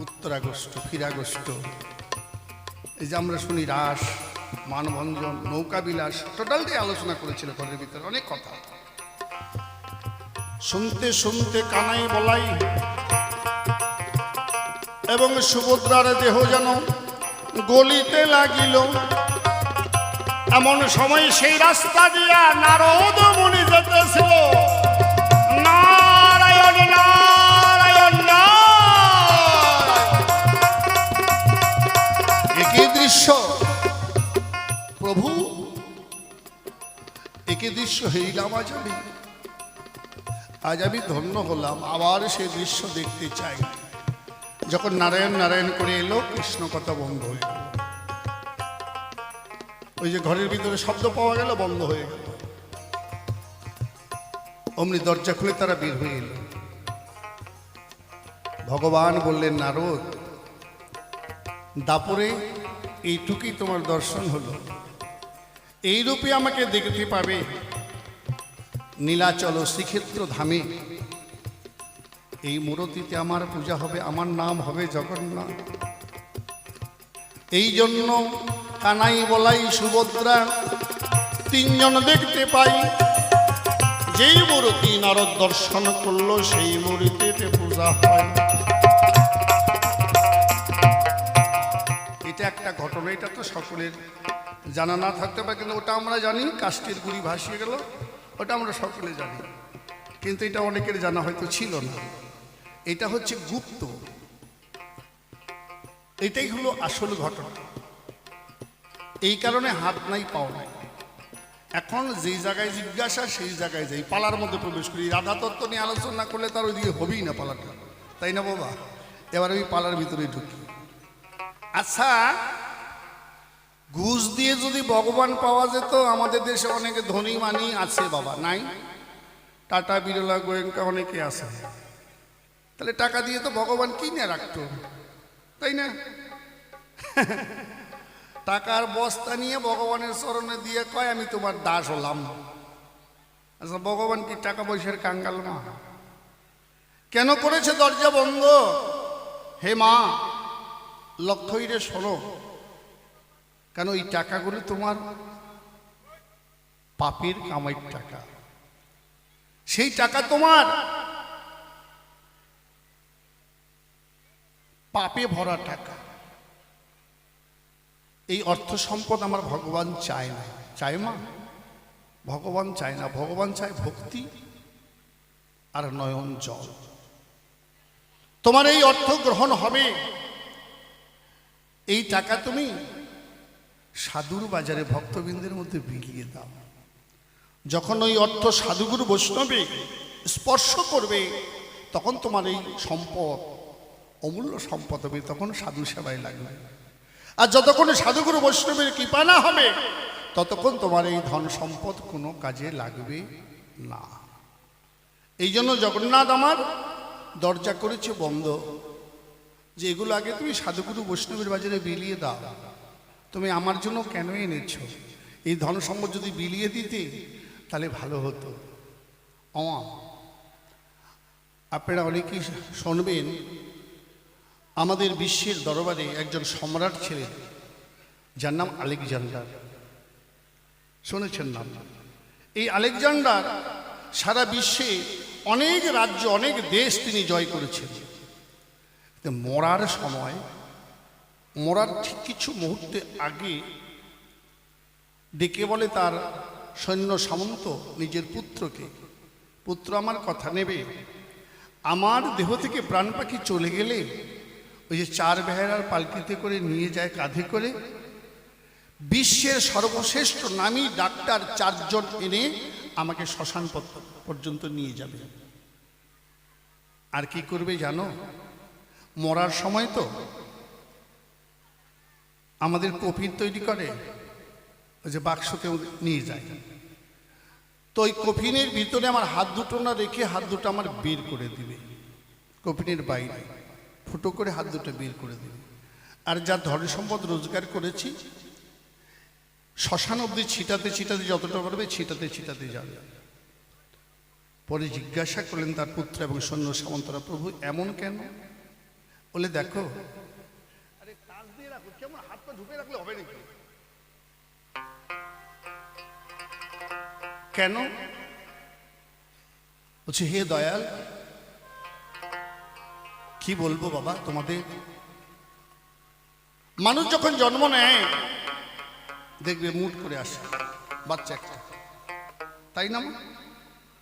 উত্তরাগস্ট, ফিরাগস্ট, এই যে আমরা শুনি রাস, মানভঞ্জন, নৌকা বিলাস, টোটালটাই আলোচনা করেছিল ঘরের ভিতরে, অনেক কথা। শুনতে শুনতে কানাই বলাই এবং সুভদ্রার দেহ যেন গলিতে লাগিল। এমন সময় সেই রাস্তা দিয়া নারদ মুনি যেতেছিল। নারায়ণ নারায়ণ নারায়ণ। একই দৃশ্য প্রভু, একই দৃশ্য হইলাম আজ আমি। আজ আমি ধন্য হলাম, আবার সে দৃশ্য দেখতে চাই। যখন নারায়ণ নারায়ণ করে এলো, কৃষ্ণ কথা বন্ধ হয়ে গেল। ওই যে ঘরের ভিতরে শব্দ পাওয়া গেল, বন্ধ হয়ে গেল। অমনি দরজা খুলে তারা বের হয়ে এলো। ভগবান বললেন, নারদ, দাপরে এইটুকুই তোমার দর্শন হলো, এই রূপে আমাকে দেখতে পাবে নীলাচল শ্রীক্ষেত্র ধামে। এই মূরতিতে আমার পূজা হবে, আমার নাম হবে জগন্নাথ। এই জন্য কানাই বলাই সুভদ্রা তিনজন দেখতে পাই। যেই মূর্তি নারদ দর্শন করলো, সেই মূর্তিতে পূজা হয়। এটা একটা ঘটনা, এটা তো সকলের জানা না থাকতে পারে, কিন্তু ওটা আমরা জানি। কাষ্টের গুড়ি ভাসিয়ে গেল, ওটা আমরা সকলে জানি, কিন্তু এটা অনেকের জানা হয়তো ছিল না। এটা হচ্ছে গুপ্ত, এটাই হলো আসল ঘটনা। এই কারণে হাত নাই পাও নাই। এখন যেই জায়গায় জিজ্ঞাসা সেই জায়গায় যাই, পালার মধ্যে প্রবেশ করি। রাধা তত্ত্ব নিয়ে আলোচনা না করলে তার ওইদিকে হবেই না পালাটা, তাই না বাবা? এবার ওই পালার ভিতরে ঢুকি। আচ্ছা, ঘুষ দিয়ে যদি ভগবান পাওয়া যেত, আমাদের দেশে অনেক ধনী মানি আছে বাবা, নাই? টাটা, বিড়লা, গোয়েঙ্কা অনেকে আছে। তাহলে টাকা দিয়ে তো ভগবান কিনে রাখতো, তাই না? টাকার বস্তা নিয়ে ভগবানের চরণে দিয়ে কয়, আমি তোমার দাস হলাম। আচ্ছা, ভগবান কি টাকা পয়সার কাঙ্গাল মা? কেন করেছে দরজা বন্ধ? হে মা লক্ষ্মী রে, শোনো, কেন এই টাকাগুলো তোমার পাপের কামাইয়ের টাকা। সেই টাকা তোমার পাপে ভরা টাকা। এই অর্থ সম্পদ আমার ভগবান চায় না। চায় মা? ভগবান চায় না, ভগবান চায় ভক্তি আর নয়ন জল। তোমার এই অর্থ গ্রহণ হবে, এই টাকা তুমি সাধুর বাজারে ভক্তবৃন্দের মধ্যে বিলিয়ে দাও। যখন ওই অর্থ সাধুগুরু বৈষ্ণবে স্পর্শ করবে, তখন তোমার এই সম্পদ অমূল্য সম্পদ হবে, তখন সাধু সেবায় লাগবে। আর যতক্ষণ সাধুগুরু বৈষ্ণবের কৃপা না হবে ততক্ষণ তোমার এই ধন সম্পদ কোনো কাজে লাগবে না। এই জন্য জগন্নাথ আমার দরজা করেছে বন্ধ, যে এগুলো আগে তুমি সাধুগুরু বৈষ্ণবের বাজারে বিলিয়ে দাও। তুমি আমার জন্য কেন এনেছ? এই ধন সম্পদ যদি বিলিয়ে দিতে তাহলে ভালো হতো। আপনারা অনেকেই শুনবেন, আমাদের বিশ্বের দরবারে একজন সম্রাট ছিলেন যার নাম আলেকজান্ডার। শুনেছেন নাম? এই আলেকজান্ডার সারা বিশ্বে অনেক রাজ্য, অনেক দেশ তিনি জয় করেছেন। মরার সময়, মরার ঠিক কিছু মুহূর্তে আগে ডেকে বলে তার সৈন্য সামন্ত নিজের পুত্রকে, পুত্র আমার কথা নেবে, আমার দেহ থেকে প্রাণ পাখি চলে গেলে ওই যে 4 বেহারার পালকিতে করে নিয়ে যায় কাঁধে করে, বিশ্বের সর্বশ্রেষ্ঠ নামী ডাক্তার 4 জন এনে আমাকে শ্মশান পর্যন্ত নিয়ে যাবে। আর কি করবে জানো? মরার সময় তো আমাদের কফিন তৈরি করে, ওই যে বাক্সকেও নিয়ে যায়, তো ওই কফিনের ভিতরে আমার হাত দুটো না রেখে হাত দুটো আমার বের করে দিবে, কফিনের বাইরে ফুটো করে হাত দুটো বের করে দিবে। আর যা ধন সম্পদ রোজগার করেছি শ্মশান অবধি ছিটাতে ছিটাতে যতটা পারবে ছিটাতে ছিটাতে যাবে। পরে জিজ্ঞাসা করলেন তার পুত্র এবং সৈন্য সামন্তরা, প্রভু এমন কেন? বলে দেখো, আরে কাজ দিয়ে রাখো, কেমন হাত পা ঢুকে রাখলে হবে নাকি? কেন? বলছে হে দয়াল, কি বলবো বাবা তোমাদের, মানুষ যখন জন্ম নেয় দেখবে মুঠ করে আসে বাচ্চা একটা, তাই না?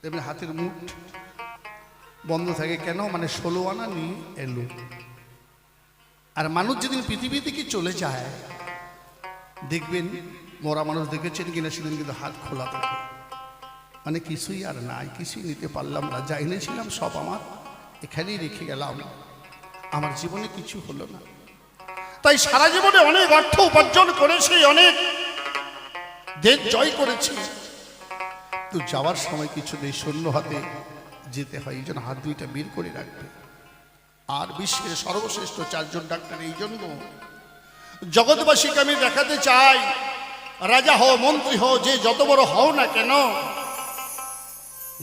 দেখবে হাতের মুঠ বন্ধ থাকে কেন? মানে 16 আনা নিয়ে এলো। আর মানুষ যেদিন পৃথিবী থেকে চলে যায় দেখবেন, মরা মানুষ দেখেছেন কিনা সেদিন কিন্তু হাত খোলা থাকে, মানে কিছুই আর নাই, কিছুই নিতে পারলাম না, যা এনেছিলাম সব আমার এখানেই রেখে গেলাম, আমার জীবনে কিছু হলো না। তাই সারা জীবনে অনেক অর্থ উপার্জন করেছি, অনেক দেশ জয় করেছি, তো যাওয়ার সময় কিছু নেই, শূন্য হাতে যেতে হয়। এই জন্য হাত দুইটা বের করে রাখবে। আর বিশ্বের সর্বশ্রেষ্ঠ 4 জন ডাক্তার, এই জন্য জগৎবাসীকে আমি দেখাতে চাই, রাজা হও মন্ত্রী হও যে যত বড় হও না কেন,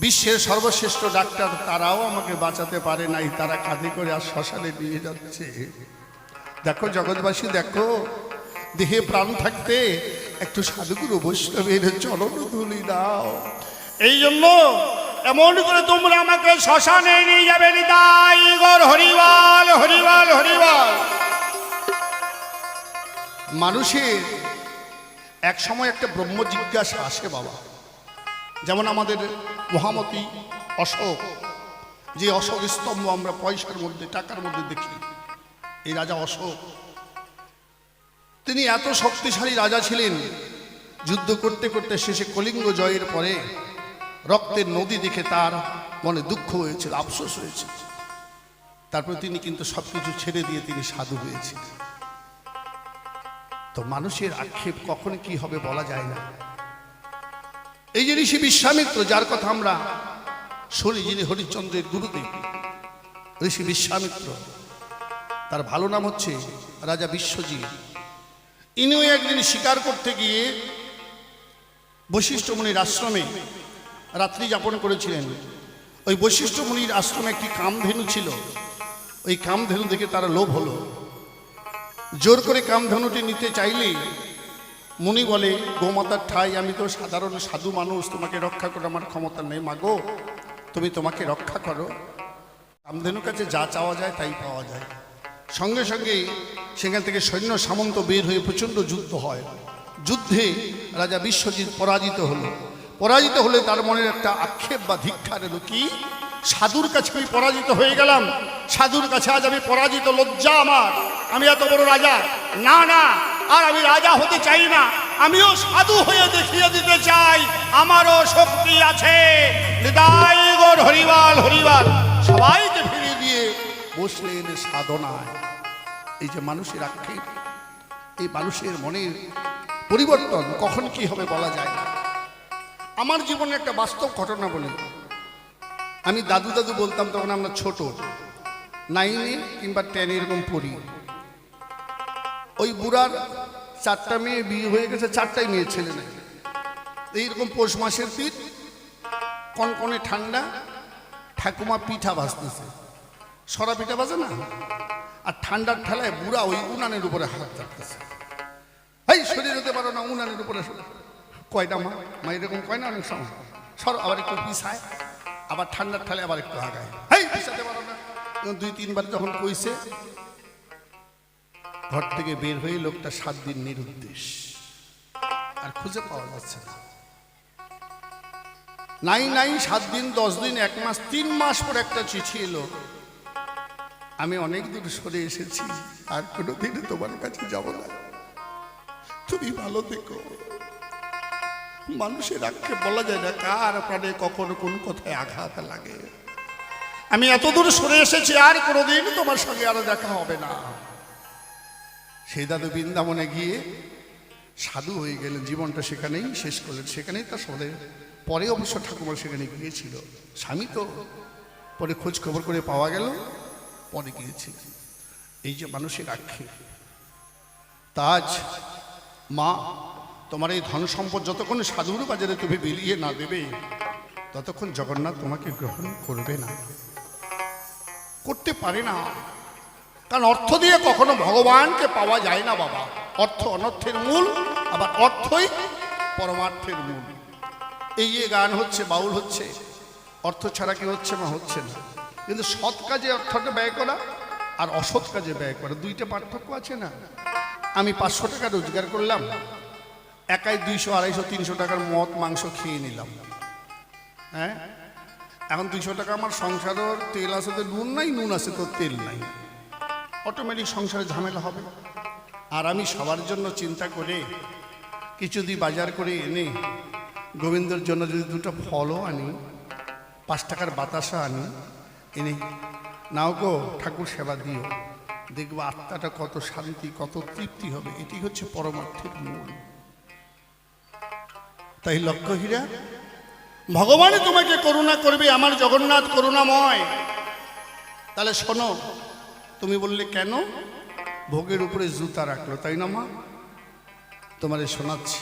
বিশ্বের সর্বশ্রেষ্ঠ ডাক্তার তারাও আমাকে বাঁচাতে পারে নাই, তারা কাঁধে করে আর শ্মশানে নিয়ে যাচ্ছে। দেখো জগৎবাসী, দেখো দেহে প্রাণ থাকতে একটু সাধুগুরু বৈষ্ণবের চরণ ধুলি দাও। এই জন্য এমন করে তোমরা আমাকে শ্মশানে নিয়ে যাবে। নিতাই গৌর হরিবল হরিবল হরিবল। মানুষের এক সময় একটা ব্রহ্ম জিজ্ঞাসা আসে বাবা, যেমন আমাদের মহামতি অশোক, যে অশোক স্তম্ভ আমরা পয়সার মধ্যে টাকার মধ্যে দেখি, এই রাজা অশোক, তিনি এত শক্তিশালী রাজা ছিলেন, যুদ্ধ করতে করতে শেষে কলিঙ্গ জয়ের পরে রক্তের নদী দেখে তার মনে দুঃখ হয়েছিল, আফসোস হয়েছিল। তারপর তিনি কিন্তু সবকিছু ছেড়ে দিয়ে তিনি সাধু হয়েছিলেন। তো মানুষের আক্ষেপ কখন কি হবে বলা যায় না। এই যে ঋষি বিশ্বামিত্র, যার কথা আমরা শুনি, যিনি হরিশ্চন্দ্রের গুরুদেব, ঋষি বিশ্বামিত্র, তার ভালো নাম হচ্ছে রাজা বিশ্বজিৎ। ইনিও একদিন শিকার করতে গিয়ে বশিষ্ঠ মুনির আশ্রমে রাত্রি যাপন করেছিলেন। ওই বশিষ্ঠ মুনির আশ্রমে একটি কামধেনু ছিল, ওই কামধেনু দেখে তার লোভ হলো, জোর করে কামধেনুটি নিতে চাইলেই মুনি বলে, গোমাতার ঠাই, আমি তো সাধারণ সাধু মানুষ, তোমাকে রক্ষা করার আমার ক্ষমতা নেই, মাগো তুমি তোমাকে রক্ষা করো। কামধেনুর কাছে যা চাওয়া যায় তাই পাওয়া যায়। সঙ্গে সঙ্গে সেখান থেকে সৈন্য সামন্ত বের হয়ে প্রচণ্ড যুদ্ধ হয়। যুদ্ধে রাজা বিশ্বজিৎ পরাজিত হলো। পরাজিত হলে তার মনের একটা আক্ষেপ বা ধিক্ষার এলো, কি সাধুর কাছে আমি পরাজিত হয়ে গেলাম, সাধুর কাছে আজ আমি পরাজিত, লজ্জা আমার, আমি এত বড় রাজা, না না, আর আমি রাজা হতে চাই না, আমিও সাধু হয়ে দেখিয়ে দিতে চাই আমারও শক্তি আছে। নিতাই গৌর হরিবল হরিবল। সবাইকে ফিরিয়ে দিয়ে বসলেন সাধনায়। এই যে মানুষের আক্ষেপ, এই মানুষের মনের পরিবর্তন কখন কি হবে বলা যায় না। আমার জীবনে একটা বাস্তব ঘটনা বলি। আমি দাদু দাদু বলতাম, তখন আমরা ছোট, 9 কিংবা 10 এরকম পড়ি। ওই বুড়ার 4টা মেয়ে বিয়ে হয়ে গেছে, 4টাই মেয়ে ছেলে নাই। এইরকম পৌষ মাসের দিন কনকনে ঠান্ডা, ঠাকুমা পিঠা ভাজতেছে, সরা পিঠা ভাজে না, আর ঠান্ডার ঠেলায় বুড়া ওই উনানের উপরে হাত রাখতেছে। এই শরীর হতে পারো না, উনানের উপরে কয়টা মা এরকম কয় না অনেক সময়, সর আবার একটু পিছায়, আবার ঠান্ডার ঠেলে আবার একটু আগায়, এই পিছাতে পারো না। 2-3 বার যখন কইছে, ঘর থেকে বের হয়ে লোকটা 7 দিন নিরুদ্দেশ, আর খুঁজে পাওয়া যাচ্ছে না। নাই 7 দিন, 10 দিন, 1 মাস, 3 মাস পর একটা চিঠি এলো, আমি অনেক দূর সরে এসেছি, আর কোনোদিনও তোমার কাছে যাব না, তুমি ভালো থেকো। মানুষের আক্ষেপ বলা যায় না, কার প্রাণে কখন কোন কথায় আঘাত লাগে। আমি এত দূর সরে এসেছি, আর কোনোদিন তোমার সঙ্গে আরো দেখা হবে না। সেই দাদু বৃন্দাবনে গিয়ে সাধু হয়ে গেলেন, জীবনটা সেখানেই শেষ করলেন, সেখানেই তার সঙ্গে। পরে অবশ্য ঠাকুমা সেখানে গিয়েছিল, স্বামী তো পরে খোঁজ খবর করে পাওয়া গেল, পরে গিয়েছিল। এই যে মানুষের আক্ষেপ, তাজ মা, তোমার এই ধন সম্পদ যতক্ষণ সাধুর বাজারে তুমি বিলিয়ে না দেবে, ততক্ষণ জগন্নাথ তোমাকে গ্রহণ করবে না, করতে পারে না। কারণ অর্থ দিয়ে কখনো ভগবানকে পাওয়া যায় না বাবা। অর্থ অনর্থের মূল, আবার অর্থই পরমার্থের মূল। এই যে গান হচ্ছে, বাউল হচ্ছে, অর্থ ছাড়া কি হচ্ছে মা? হচ্ছে না। কিন্তু সৎ কাজে অর্থটা ব্যয় করা আর অসৎ কাজে ব্যয় করা, দুইটা পার্থক্য আছে না। আমি 500 টাকা রোজগার করলাম, একাই 200, 250, 300 টাকার মদ মাংস খেয়ে নিলাম। হ্যাঁ, এখন 200 টাকা আমার সংসারের তেল আছে তো নুন নাই, নুন আছে তো তেল নাই, অটোমেটিক সংসারে ঝামেলা হবে। আর আমি সবার জন্য চিন্তা করে কিছু দিয়ে বাজার করে এনে গোবিন্দর জন্য যদি 2টা ফলও আনি, 5 টাকার বাতাসা আনি, এনে নাও গো ঠাকুর সেবা দিও, দেখবো আত্মাটা কত শান্তি, কত তৃপ্তি হবে। এটি হচ্ছে পরমার্থের মূল। তাই লক্ষ্য হীরা, ভগবান তোমাকে করুণা করবে, আমার জগন্নাথ করুণাময়। তাহলে শোনো, তুমি বললে কেন ভোগের উপরে জুতা রাখলো, তাই না মা? তোমারে শোনাচ্ছি।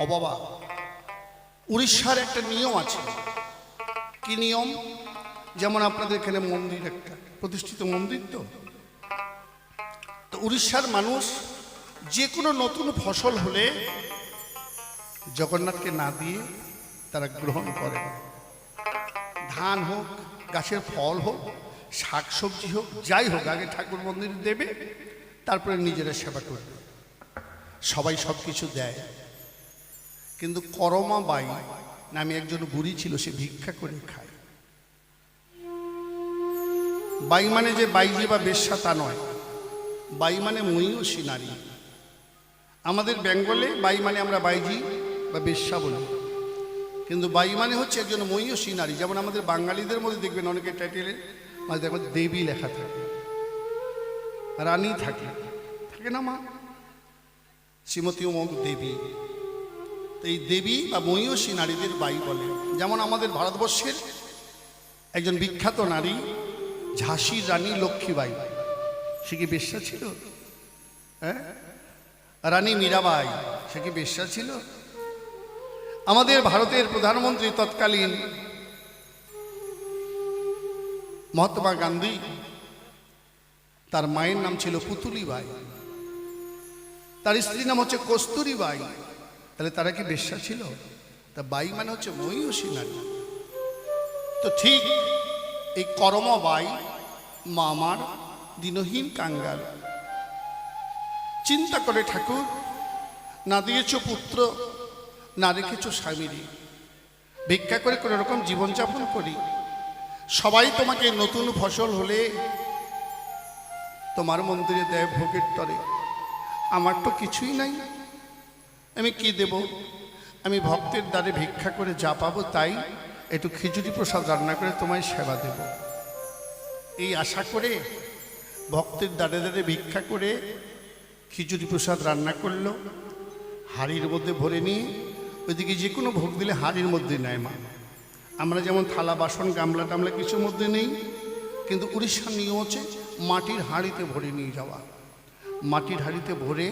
ও বাবা, উড়িষ্যার একটা নিয়ম আছে। কি নিয়ম? যেমন আপনাদের এখানে মন্দির, একটা প্রতিষ্ঠিত মন্দির, তো উড়িষ্যার মানুষ যে কোনো নতুন ফসল হলে জগন্নাথকে না দিয়ে তারা গ্রহণ করে। ধান হোক, গাছের ফল হোক, শাক সবজি হোক, যাই হোক, আগে ঠাকুর মন্দিরে দেবে, তারপরে নিজেরা সেবা করবে। সবাই সব কিছু দেয়, কিন্তু করমা বাই নামে একজন বুড়ি ছিল, সে ভিক্ষা করে খায়। বাই মানে যে বাইজি বা বেশ্যা তা নয়, বাই মানে মহিষী নারী। আমাদের বেঙ্গলে বাই মানে আমরা বাইজি বা বেশ্যা বলি, কিন্তু বাই মানে হচ্ছে একজন মহিষী নারী। যেমন আমাদের বাঙালিদের মধ্যে দেখবেন অনেকে টাইটেলে মাঝে দেখবেন দেবী লেখা থাকে, রানী থাকে, থাকে না মা? শ্রীমতী উমক দেবী। তো এই দেবী বা মহিষী নারীদের বাই বলে। যেমন আমাদের ভারতবর্ষের একজন বিখ্যাত নারী ঝাঁসির রানী লক্ষ্মীবাই, সে কি বেশ্যা ছিল? হ্যাঁ, রানী মীরাবাই, সে কি বেশ্যা ছিল? আমাদের ভারতের প্রধানমন্ত্রী তৎকালীন মহাত্মা গান্ধী, তার মায়ের নাম ছিল পুতুলিবাই, তার স্ত্রীর নাম হচ্ছে কস্তুরীবাই। তাহলে তারা কি বেশ্যা ছিল? তা বাই মানে হচ্ছে মহিষী নারী। তো ঠিক এই করমবাই মা আমার দিনহীন কাঙ্গাল, চিন্তা করে ঠাকুর, না দিয়েছ পুত্র, না রেখেছ স্বামীরই, ভিক্ষা করে কোনো রকম জীবনযাপন করি। সবাই তোমাকে নতুন ফসল হলে তোমার মন্দিরে দেয় ভোগের তরে, আমার তো কিছুই নাই, আমি কি দেব? আমি ভক্তের দ্বারে ভিক্ষা করে যা পাবো তাই একটু খিচুড়ি প্রসাদ রান্না করে তোমায় সেবা দেব, এই আশা করে ভক্তের দ্বারে দ্বারে ভিক্ষা করে খিচুড়ি প্রসাদ রান্না করলো, হাঁড়ির মধ্যে ভরে নিয়ে ওইদিকে যে কোনো ভোগ দিলে হাঁড়ির মধ্যে নেয় মা। আমরা যেমন থালা বাসন গামলা টামলা কিছুর মধ্যে নেই, কিন্তু উড়িষ্যার নিয়ম হচ্ছে মাটির হাঁড়িতে ভরে নিয়ে যাওয়া। মাটির হাঁড়িতে ভরে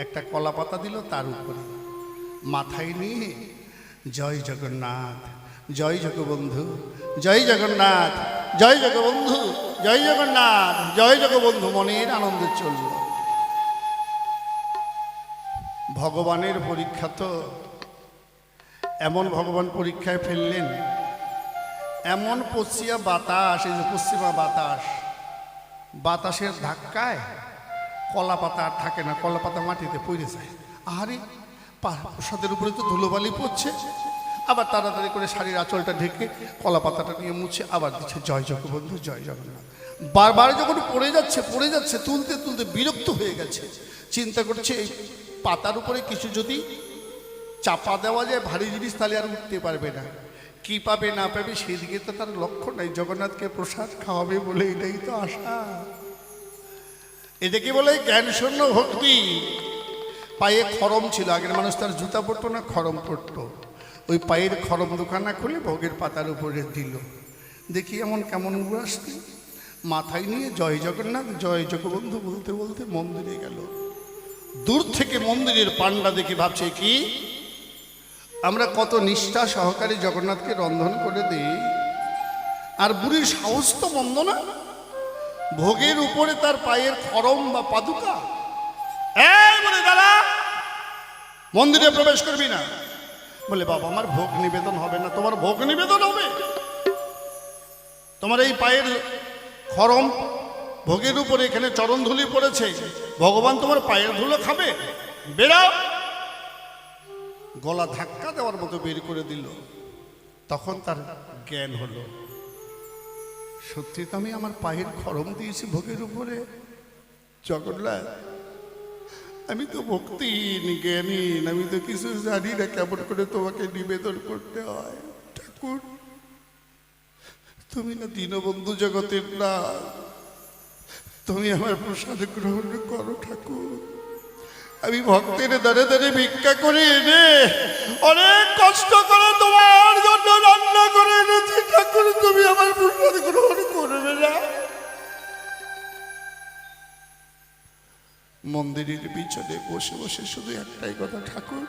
একটা কলা পাতা দিল, তার উপরে মাথায় নিয়ে জয় জগন্নাথ, জয় জগবন্ধু, জয় জগন্নাথ, জয় জগবন্ধু, জয় জগন্নাথ, জয় জগবন্ধু মনের আনন্দে চলল। ভগবানের পরীক্ষা তো এমন, ভগবান পরীক্ষায় ফেললেন, এমন পশ্চিমা বাতাস, এই যে পশ্চিমা বাতাস, বাতাসের ধাক্কায় কলা পাতা আর থাকে না, কলা পাতা মাটিতে পড়ে যায়। আরে প্রসাদের উপরে তো ধুলোবালি পড়ছে, আবার তাড়াতাড়ি করে শাড়ির আঁচলটা ঢেকে কলা পাতাটা নিয়ে মুছে আবার দিচ্ছে জয় জগবন্ধু, জয় জগন্নাথ। বারবার যখন পড়ে যাচ্ছে, তুলতে তুলতে বিরক্ত হয়ে গেছে, চিন্তা করছে এই পাতার উপরে কিছু যদি চাপা দেওয়া যায় ভারী জিনিস, তাহলে আর উঠতে পারবে না। কি পাবে না পাবে সেদিকে তো তার লক্ষ্য নাই, জগন্নাথকে প্রসাদ খাওয়াবে বলে এটাই তো আশা। এটাকে বলে জ্ঞান শূন্য ভক্তি। পায়ে খরম ছিল, আগের মানুষ তার জুতা পরতো না, খরম পরতো। ওই পায়ের খরম দোকানা খুলে ভোগের পাতার উপরে দিল। দেখি এমন কেমন আসতে, মাথায় নিয়ে জয় জগন্নাথ, জয় জগবন্ধু বলতে বলতে মন্দিরে গেল। দূর থেকে মন্দিরের পান্ডা দেখে ভাবছে কি আমরা কত নিষ্ঠা সহকারে জগন্নাথকে রন্ধন করে দিই, আর বুড়ির সাহস তো মন্দ না, ভোগের উপরে তার পায়ের খরম বা পাদুকা। এই বলে দাদা মন্দিরে প্রবেশ করবি না। বলে বাবা আমার ভোগ নিবেদন হবে না। তোমার ভোগ নিবেদন হবে, তোমার এই পায়ের খরম ভোগের উপরে এখানে চরণ ধুলি পড়েছে, ভগবান তোমার পায়ের ধুলো খাবে, বেরাও। গলা ধাক্কা দেওয়ার মতো বের করে দিল। তখন তার জ্ঞান হলো, সত্যি তো আমি আমার পায়ের খরম দিয়েছি ভোগের উপরে। জগন্নাথ আমি তো ভক্তিহীন, জ্ঞানীন, আমি তো কিছু জানি না কেমন করে তোমাকে নিবেদন করতে হয়। ঠাকুর তুমি না দীনবন্ধু জগতের না, তুমি আমার প্রসাদ গ্রহণ করো ঠাকুর। আমি ভক্তের দ্বারে দ্বারে ভিক্ষা করে এনে অনেক কষ্ট করে তোমার জন্য রান্না করে এনেছি ঠাকুর, তুমি আমার প্রসাদ গ্রহণ করবে না। মন্দিরের পিছনে বসে বসে শুধু একটাই কথা, ঠাকুর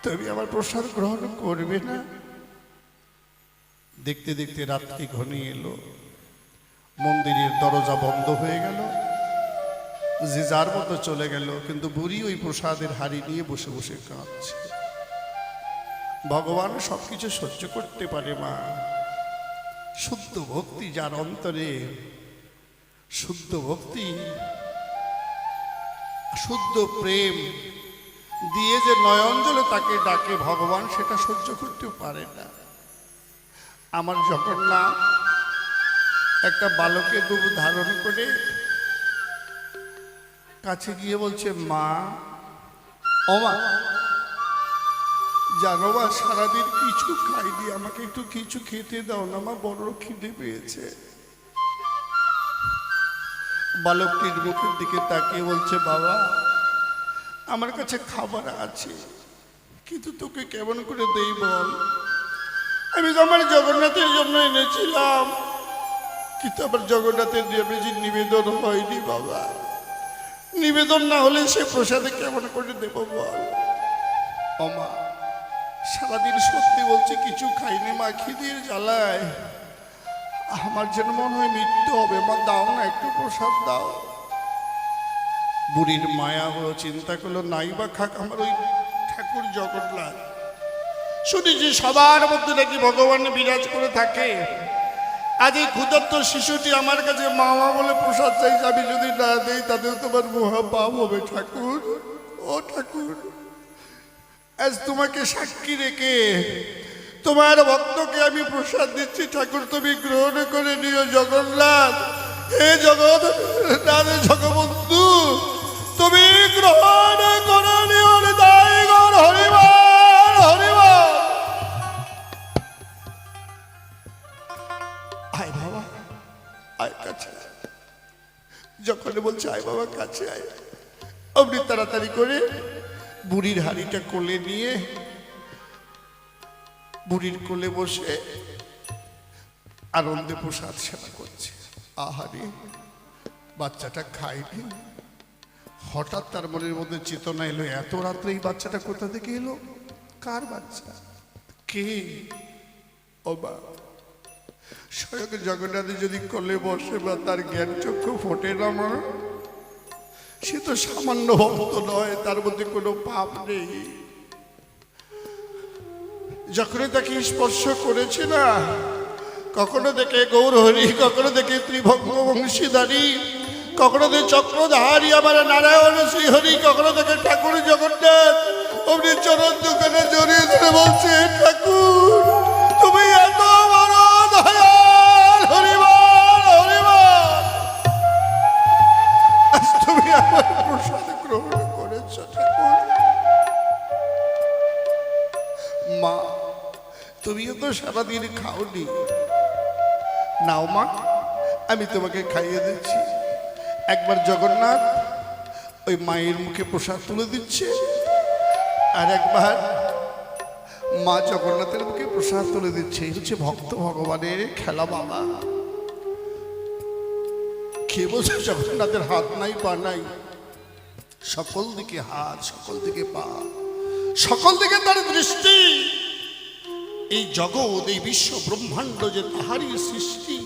তুমি আমার প্রসাদ গ্রহণ করবে না। দেখতে দেখতে রাত্রি ঘনিয়ে এলো, মন্দিরের দরজা বন্ধ হয়ে গেল, যে যার মতো চলে গেল। কিন্তু বুড়ি ওই প্রসাদের হাড়ি নিয়ে বসে বসে কাঁদছে। ভগবান সবকিছু সহ্য করতে পারে মা, শুদ্ধ ভক্তি যার অন্তরে, শুদ্ধ ভক্তি শুদ্ধ প্রেম দিয়ে যে নয়ন জলে তাকে ডাকে ভগবান, সেটা সহ্য করতে পারে না। আমার জগন্নাথ একটা বালকের রূপ ধারণ করে কাছে গিয়ে বলছে, মা ও মা জানো মা সারাদিন কিছু খাইনি, আমাকে একটু কিছু খেতে দাও না মা, বড় খিদে পেয়েছে। বালকটির মুখের দিকে তাকিয়ে বলছে, বাবা আমার কাছে খাবার আছে, কিন্তু তোকে কেমন করে দেই বল? আমি তো আমার জগন্নাথের জন্য এনেছিলাম, কিন্তু আমার জগন্নাথের নিবেদন হয়নি বাবা। নিবেদন না হলে সে প্রসাদে কেমন করে দেব বল? মা সারাদিন সত্যি বলছে কিছু খাইনি মা, খিদের জ্বালায় আমার যেন মনে হয় মৃত্যু হবে। মা দাও না, একটু প্রসাদ দাও। বুড়ির মায়া হলো, চিন্তা করলো নাই বা খাক আমার ওই ঠাকুর জগন্নাথ। শুনেছি সবার মধ্যে নাকি ভগবান বিরাজ করে থাকে। আজ এই ক্ষুধার্ত শিশুটি আমার কাছে মা মা বলে প্রসাদ চাইছে, আমি যদি না দেই তাদের তোমার মহা পাপ হবে ঠাকুর। ও ঠাকুর আজ তোমাকে সাক্ষী রেখে তোমার ভক্তকে আমি প্রসাদ দিচ্ছি ঠাকুর, তুমি গ্রহণ করে নিও জগন্নাথ। হে জগন্নাথ জগবন্ধু তুমি গ্রহণ করে নিও। হৃদয় গৌর হরিবল হরিবল। আয় বাবা আয় কাছে, যখন বলছে আয় বাবা কাছে আয়, অমনি তাড়াতাড়ি করে বুড়ির হাড়িটা কোলে নিয়ে বুড়ির কোলে বসে আনন্দে প্রসাদ সেবা করছে। আহারে, বাচ্চাটা খায়নি। হঠাৎ তার মনের মধ্যে চেতনা এলো, এত রাত্রে এই বাচ্চাটা কোথা থেকে এলো? কার বাচ্চা? কে? ও বা, স্বয়ং জগন্নাথ যদি কোলে বসে বা তার জ্ঞান চক্ষু ফোটে না মা, সে তো সামান্য ভক্ত নয়, তার মধ্যে কোনো পাপ নেই। যখনই তাকে স্পর্শ করেছে না, কখনো দেখে গৌরহরি, কখনো দেখে ত্রিভঙ্গ বংশীধারী, কখনো দেখে চক্রধারী আমার নারায়ণ শ্রীহরি, কখনো দেখে ঠাকুর জগন্নাথ অমনি চরণ দোকানে জড়িয়ে ধরে বলছে, ঠাকুর তুমি এত বড় দয়াল, হরিবল হরিবল, আজ তুমি আমার প্রসাদ গ্রহণ করেছ ঠাকুর। মা, তুমিও তো সারাদিন খাওনি, নাও মা, আমি তোমাকে খাইয়ে দিচ্ছি। একবার জগন্নাথ ওই মায়ের মুখে প্রসাদ তুলে দিচ্ছে, আর একবার মা জগন্নাথের মুখে প্রসাদ তুলে দিচ্ছে। এই হচ্ছে ভক্ত ভগবানের খেলা বাবা। খেয়ে বলছে জগন্নাথের হাত নাই পা নাই, সকল দিকে হাত, সকল দিকে পা, সকল দিকে তার দৃষ্টি। এই জগৎ, এই বিশ্ব ব্রহ্মাণ্ড যে তাহারই সৃষ্টি,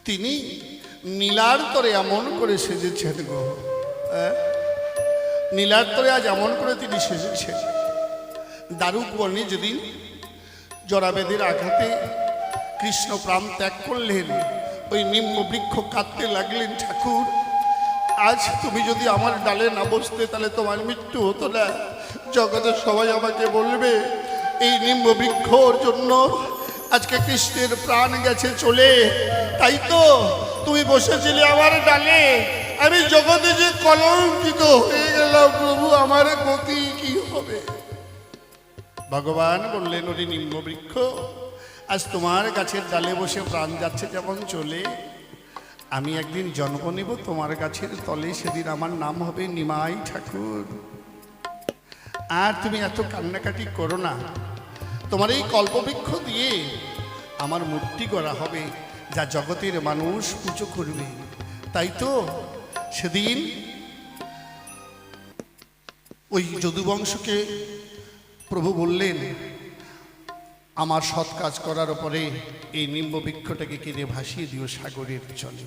তিনি নীলার তরে এমন করে সেজেছেন গো, নীলার তরে আজ এমন করে তিনি সেজেছেন। দারুক বর্ণে যেদিন জরাবেদের আঘাতে কৃষ্ণ প্রাণ ত্যাগ করলেন, ওই নিম্ন বৃক্ষ কাঁদতে লাগলেন, ঠাকুর আজ তুমি যদি আমার ডালে না বসতে তাহলে তোমার মৃত্যু হতো না। জগতের সবাই আমাকে বলবে এই নিম্ন বৃক্ষর জন্য আজকে কৃষ্ণের প্রাণ গেছে চলে, তাই তো তুমি বসেছিলে আমার ডালে, আমি জগতে যে কলঙ্কিত হয়ে গেলাম, প্রভু আমার গতি কি হবে? ভগবান বললেন, ওরে নিম্ন বৃক্ষ, আজ তোমার গাছের ডালে বসে প্রাণ যাচ্ছে যেমন চলে, আমি একদিন জন্ম নেব তোমার গাছের তলে, সেদিন আমার নাম হবে নিমাই ঠাকুর। আর তুমি এত কান্নাকাটি করো না, তোমার এই কল্পবৃক্ষ দিয়ে আমার মূর্তি করা হবে, যা জগতের মানুষ পুজো করবে। তাই তো সেদিন ওই যদুবংশকে প্রভু বললেন, আমার সৎ কাজ করার পরে এই নিম্ব বৃক্ষটাকে কিনে ভাসিয়ে দিও সাগরের জলে।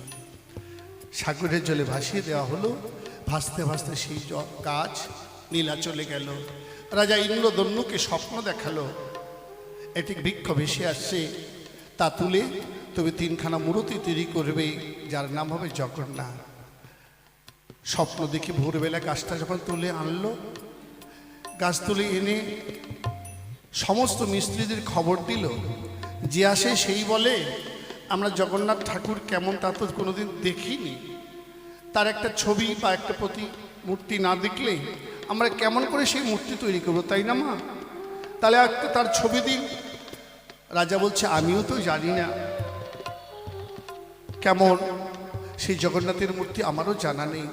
সাগরের জলে ভাসিয়ে দেওয়া হলো। ভাসতে ভাসতে সেই গাছ নীলা চলে গেল। রাজা ইন্দ্রদন্যুকে স্বপ্ন দেখালো, এটি বৃক্ষ ভেসে আসছে, তা তুলে তুমি তিনখানা মূর্তি তৈরি করবে, যার নাম হবে জগন্নাথ। স্বপ্ন দেখে ভোরবেলা গাছটা যখন তুলে আনলো, গাছ তুলে এনে সমস্ত মিস্ত্রিদের খবর দিল। যে আসে সেই বলে, আমরা জগন্নাথ ঠাকুর কেমন তা তো কোনোদিন দেখিনি, তার একটা ছবি বা একটা মূর্তি না দেখলে আমরা কেমন করে সেই মূর্তি তৈরি করবো, তাই না মা? তাহলে একটা তার ছবি দিন। রাজা বলছে, আমিও তো জানি না কেমন সেই জগন্নাথের মূর্তি, আমারও জানা নেই।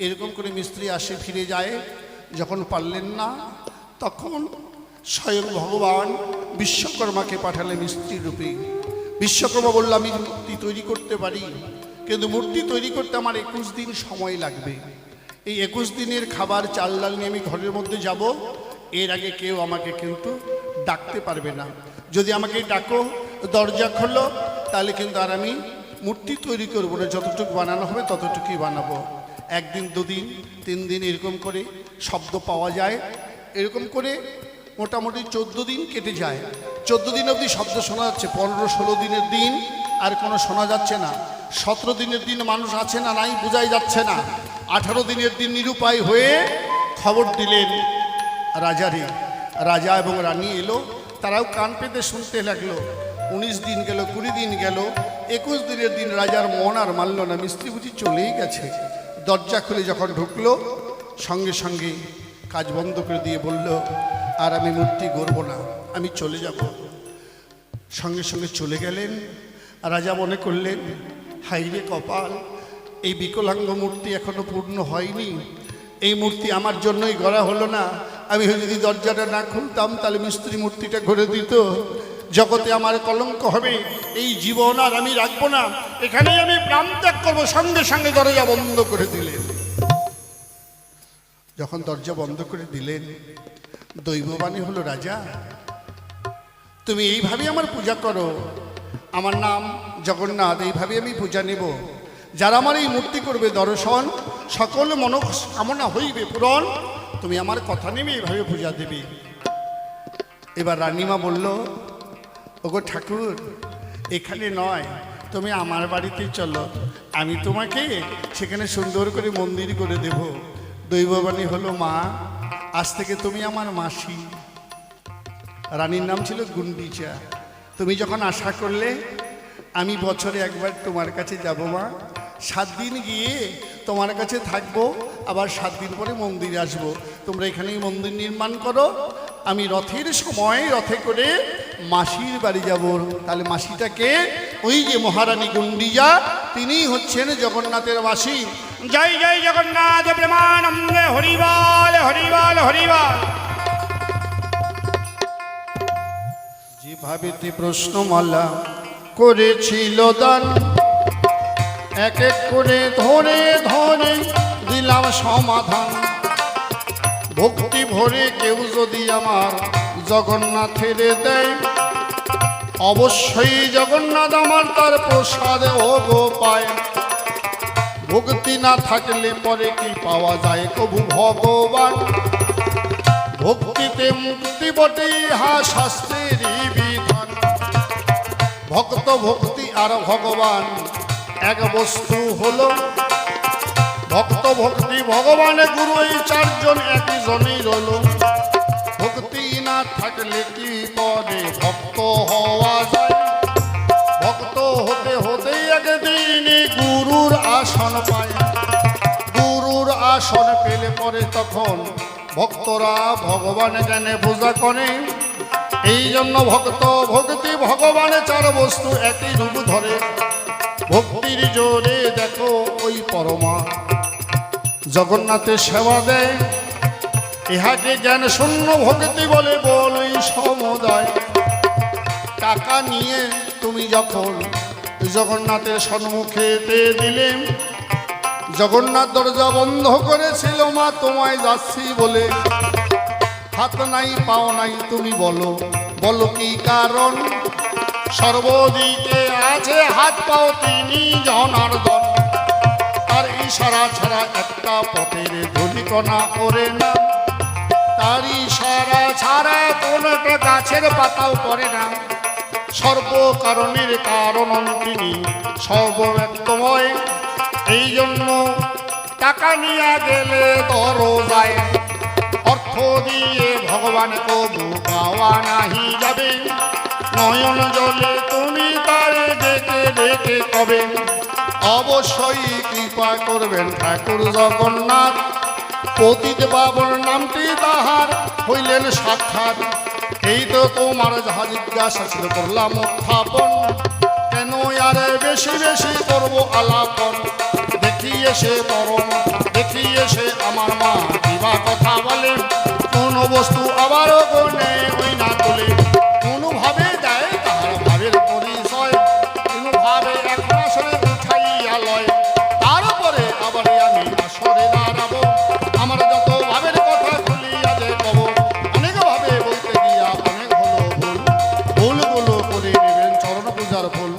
এরকম করে মিস্ত্রি আসে ফিরে যায়। যখন পারলেন না, তখন স্বয়ং ভগবান বিশ্বকর্মাকে পাঠালেন মিস্ত্রি রূপে। বিশ্বকর্মা বলল, আমি মূর্তি তৈরি করতে পারি, কিন্তু মূর্তি তৈরি করতে আমার 21 দিন সময় লাগবে। এই 21 দিনের খাবার চাল ডাল নিয়ে আমি ঘরের মধ্যে যাব, এর আগে কেউ আমাকে কিন্তু ডাকতে পারবে না। যদি আমাকে ডাকো, দরজা খোলো, তাহলে কিন্তু আর আমি মূর্তি তৈরি করবো না, যতটুকু বানানো হবে ততটুকুই বানাবো। 1 দিন 2 দিন 3 দিন এরকম করে শব্দ পাওয়া যায়। এরকম করে মোটামুটি 14 দিন কেটে যায়। 14 দিন অবধি শব্দ শোনা যাচ্ছে। 15-16 দিনের দিন আর কোনো শোনা যাচ্ছে না। 17 দিনের দিন মানুষ আছে না নাই বোঝাই যাচ্ছে না। 18 দিনের দিন নিরুপায় হয়ে খবর দিলেন রাজারে। রাজা এবং রানী এলো, তারাও কান পেতে শুনতে লাগলো। 19 দিন গেল, 20 দিন গেল, 21 দিনের দিন রাজার মন আর মানল না, মিস্ত্রি বুঝি চলেই গেছে। দরজা খুলে যখন ঢুকলো, সঙ্গে সঙ্গে কাজ বন্ধ করে দিয়ে বলল, আর আমি মূর্তি গড়ব না, আমি চলে যাব। সঙ্গে সঙ্গে চলে গেলেন। রাজা মনে করলেন, হাইরে কপাল, এই বিকলাঙ্গ মূর্তি এখনো পূর্ণ হয়নি। এই মূর্তি আমার জন্যই গড়া হলো না। আমি যদি দরজাটা না খুলতাম তাহলে মিস্ত্রি মূর্তিটা ঘুরে দিত। জগতে আমার কলঙ্ক হবে, এই জীবন আর আমি রাখবো না, এখানেই আমি প্রাণ ত্যাগ করবো। সঙ্গে সঙ্গে দরজা বন্ধ করে দিলেন। যখন দরজা বন্ধ করে দিলেন, দৈববাণী হলো, রাজা তুমি এইভাবে আমার পূজা করো, আমার নাম জগন্নাথ, এইভাবে আমি পূজা নেব। যারা আমার এই মূর্তি করবে দর্শন, সকল মনোকামনা হইবে পূরণ। তুমি আমার কথা নেবে, এইভাবে পূজা দেবে। এবার রানীমা বলল, ওগো ঠাকুর, এখানে নয়, তুমি আমার বাড়িতে চলো, আমি তোমাকে সেখানে সুন্দর করে মন্দির করে দেব। দৈববাণী হলো, মা আজ থেকে তুমি আমার মাসি। রানীর নাম ছিল গুন্ডিচা। তুমি যখন আশা করলে আমি বছরে একবার তোমার কাছে যাব মা, 7 দিন গিয়ে তোমার কাছে থাকবো, আবার 7 দিন পরে মন্দিরে আসবো। তোমরা এখানেই মন্দির নির্মাণ করো, আমি রথের সময় রথে করে মাসির বাড়ি যাব। তাহলে মাসিটাকে ওই যে মহারানী গুন্ডিজা, তিনি হচ্ছেন জগন্নাথের মাসি। জয় জয় জগন্নাথ প্রেমানন্দে, হরিবল হরিবল হরিবল। যেভাবে প্রশ্নমালা করেছিল দান, এক এক করে ধরে ধরে দিলাম সমাধান। ভক্তি ভরে কেউ যদি আমার জগন্নাথের দেয়, অবশ্যই জগন্নাথ আমার তার প্রসাদে গো পায়। ভক্তি না থাকলে পরে কি পাওয়া যায় কবু ভগবান? ভক্তিতে মুক্তি বটে, ইহা শাস্ত্রেরই বিধান। ভক্ত ভক্তি আর ভগবান এক বস্তু হলো। ভক্ত ভক্তি ভগবান গুরু, এই 4 জন একই জনই রইল। ভক্তি না থাকলে কি করে ভক্ত হওয়া যায়? ভক্ত হতে হতে একদিন গুরুর আসন পায়। গুরুর আসন পেলে পরে তখন ভক্তরা ভগবান জ্ঞানে পূজা করে। এই জন্য ভক্ত ভক্তি ভগবানে 4 বস্তু একই রূপ ধরে। ভক্তির জোরে দেখো ওই পরমা জগন্নাথের সেবা দেয়। ইহাকে জ্ঞান শূন্য ভক্তি বলে বলি সমুদায়। টাকা নিয়ে তুমি যখন জগন্নাথের সম্মুখে দিলেন, জগন্নাথ দরজা বন্ধ করেছিল, মা তোমায় যাচ্ছি বলে। হাত নাই পাও নাই, তুমি বলো বলো কি কারণ? সর্বদিকে আছে হাত পাও তিনি জনার্দন। তার ইশারা ছাড়া একটা পথের ধূলিকণা ওরে না। তার ইশারা ছাড়া কোন একটা গাছের পাতাও পড়ে না। সর্বকারণের কারণ তিনি সর্বব্যক্তময়। এই জন্য টাকা নিয়ে গেলে দরজায় অর্থ দিয়ে ভগবান কবু পাওয়া নাহি যাবে। নয়ন জলে তুমি তারে দেখে দেখে কবে, অবশ্যই কৃপা করবেন ঠাকুর জগন্নাথ। পতিত পাবন নামটি তাহার হইলেন সাক্ষাৎ। এই তো তোমার যাহা জিজ্ঞাসা ছিল করলাম উত্থাপন। কেন আর বেশি বেশি করবো আলাপন? দেখিয়ে সে পরম, দেখিয়ে সে আমার মা দিবা কথা বলে। কোন বস্তু আবারও গনে ওই না তোলে। কোনোভাবে দেয় তাহার ভাবের পরিচয়, কোনোভাবে এখন আসরে উঠাইয়া লয়। তারপরে আবারে আমি আসরে দাঁড়াবো, আমার যত ভাবের কথা খুলিয়া যে কব। অনেক ভাবে বলতে গিয়া অনেক হলো ভুল, ভুলগুলো করে নেবেন চরণ পূজার ফুল।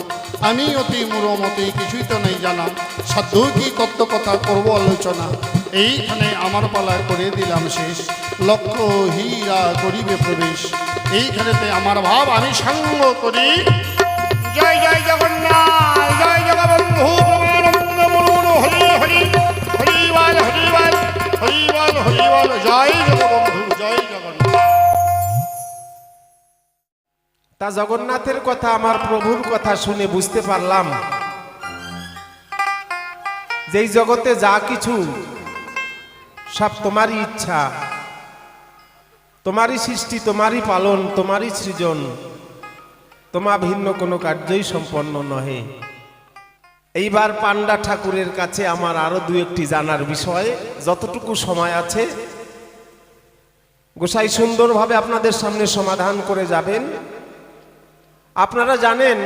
আমি অতি মূঢ়মতি, কিছুই তো নেই জানা, সাধ্য কি তত্ত্ব কথা করবো আলোচনা। এইখানে আমার পালা করে দিলাম শেষ, লক্ষ হীরা করিবে প্রবেশ। এইখানেতে আমার ভাব আমি সাঙ্গ করি। জয় জয় জগন্নাথ, জয় জগবন্ধু প্রেমানন্দ মুরুমুরু, হরি হরি হরিবল হরিবল হরিবল হরিবল। জয় জগবন্ধু, জয় জগন্নাথ। তা জগন্নাথের কথা, আমার প্রভুর কথা শুনে বুঝতে পারলাম যে এই জগতে যা কিছু সব তোমারই ইচ্ছা, তোমারই সৃষ্টি, তোমারই পালন, তোমারই সৃজন। তোমা ভিন্ন কোনো কার্যই সম্পন্ন নহে। এইবার পান্ডা ঠাকুরের কাছে আমার আরো দু একটি জানার বিষয়, যতটুকু সময় আছে গোসাই সুন্দরভাবে আপনাদের সামনে সমাধান করে যাবেন। আপনারা জানেন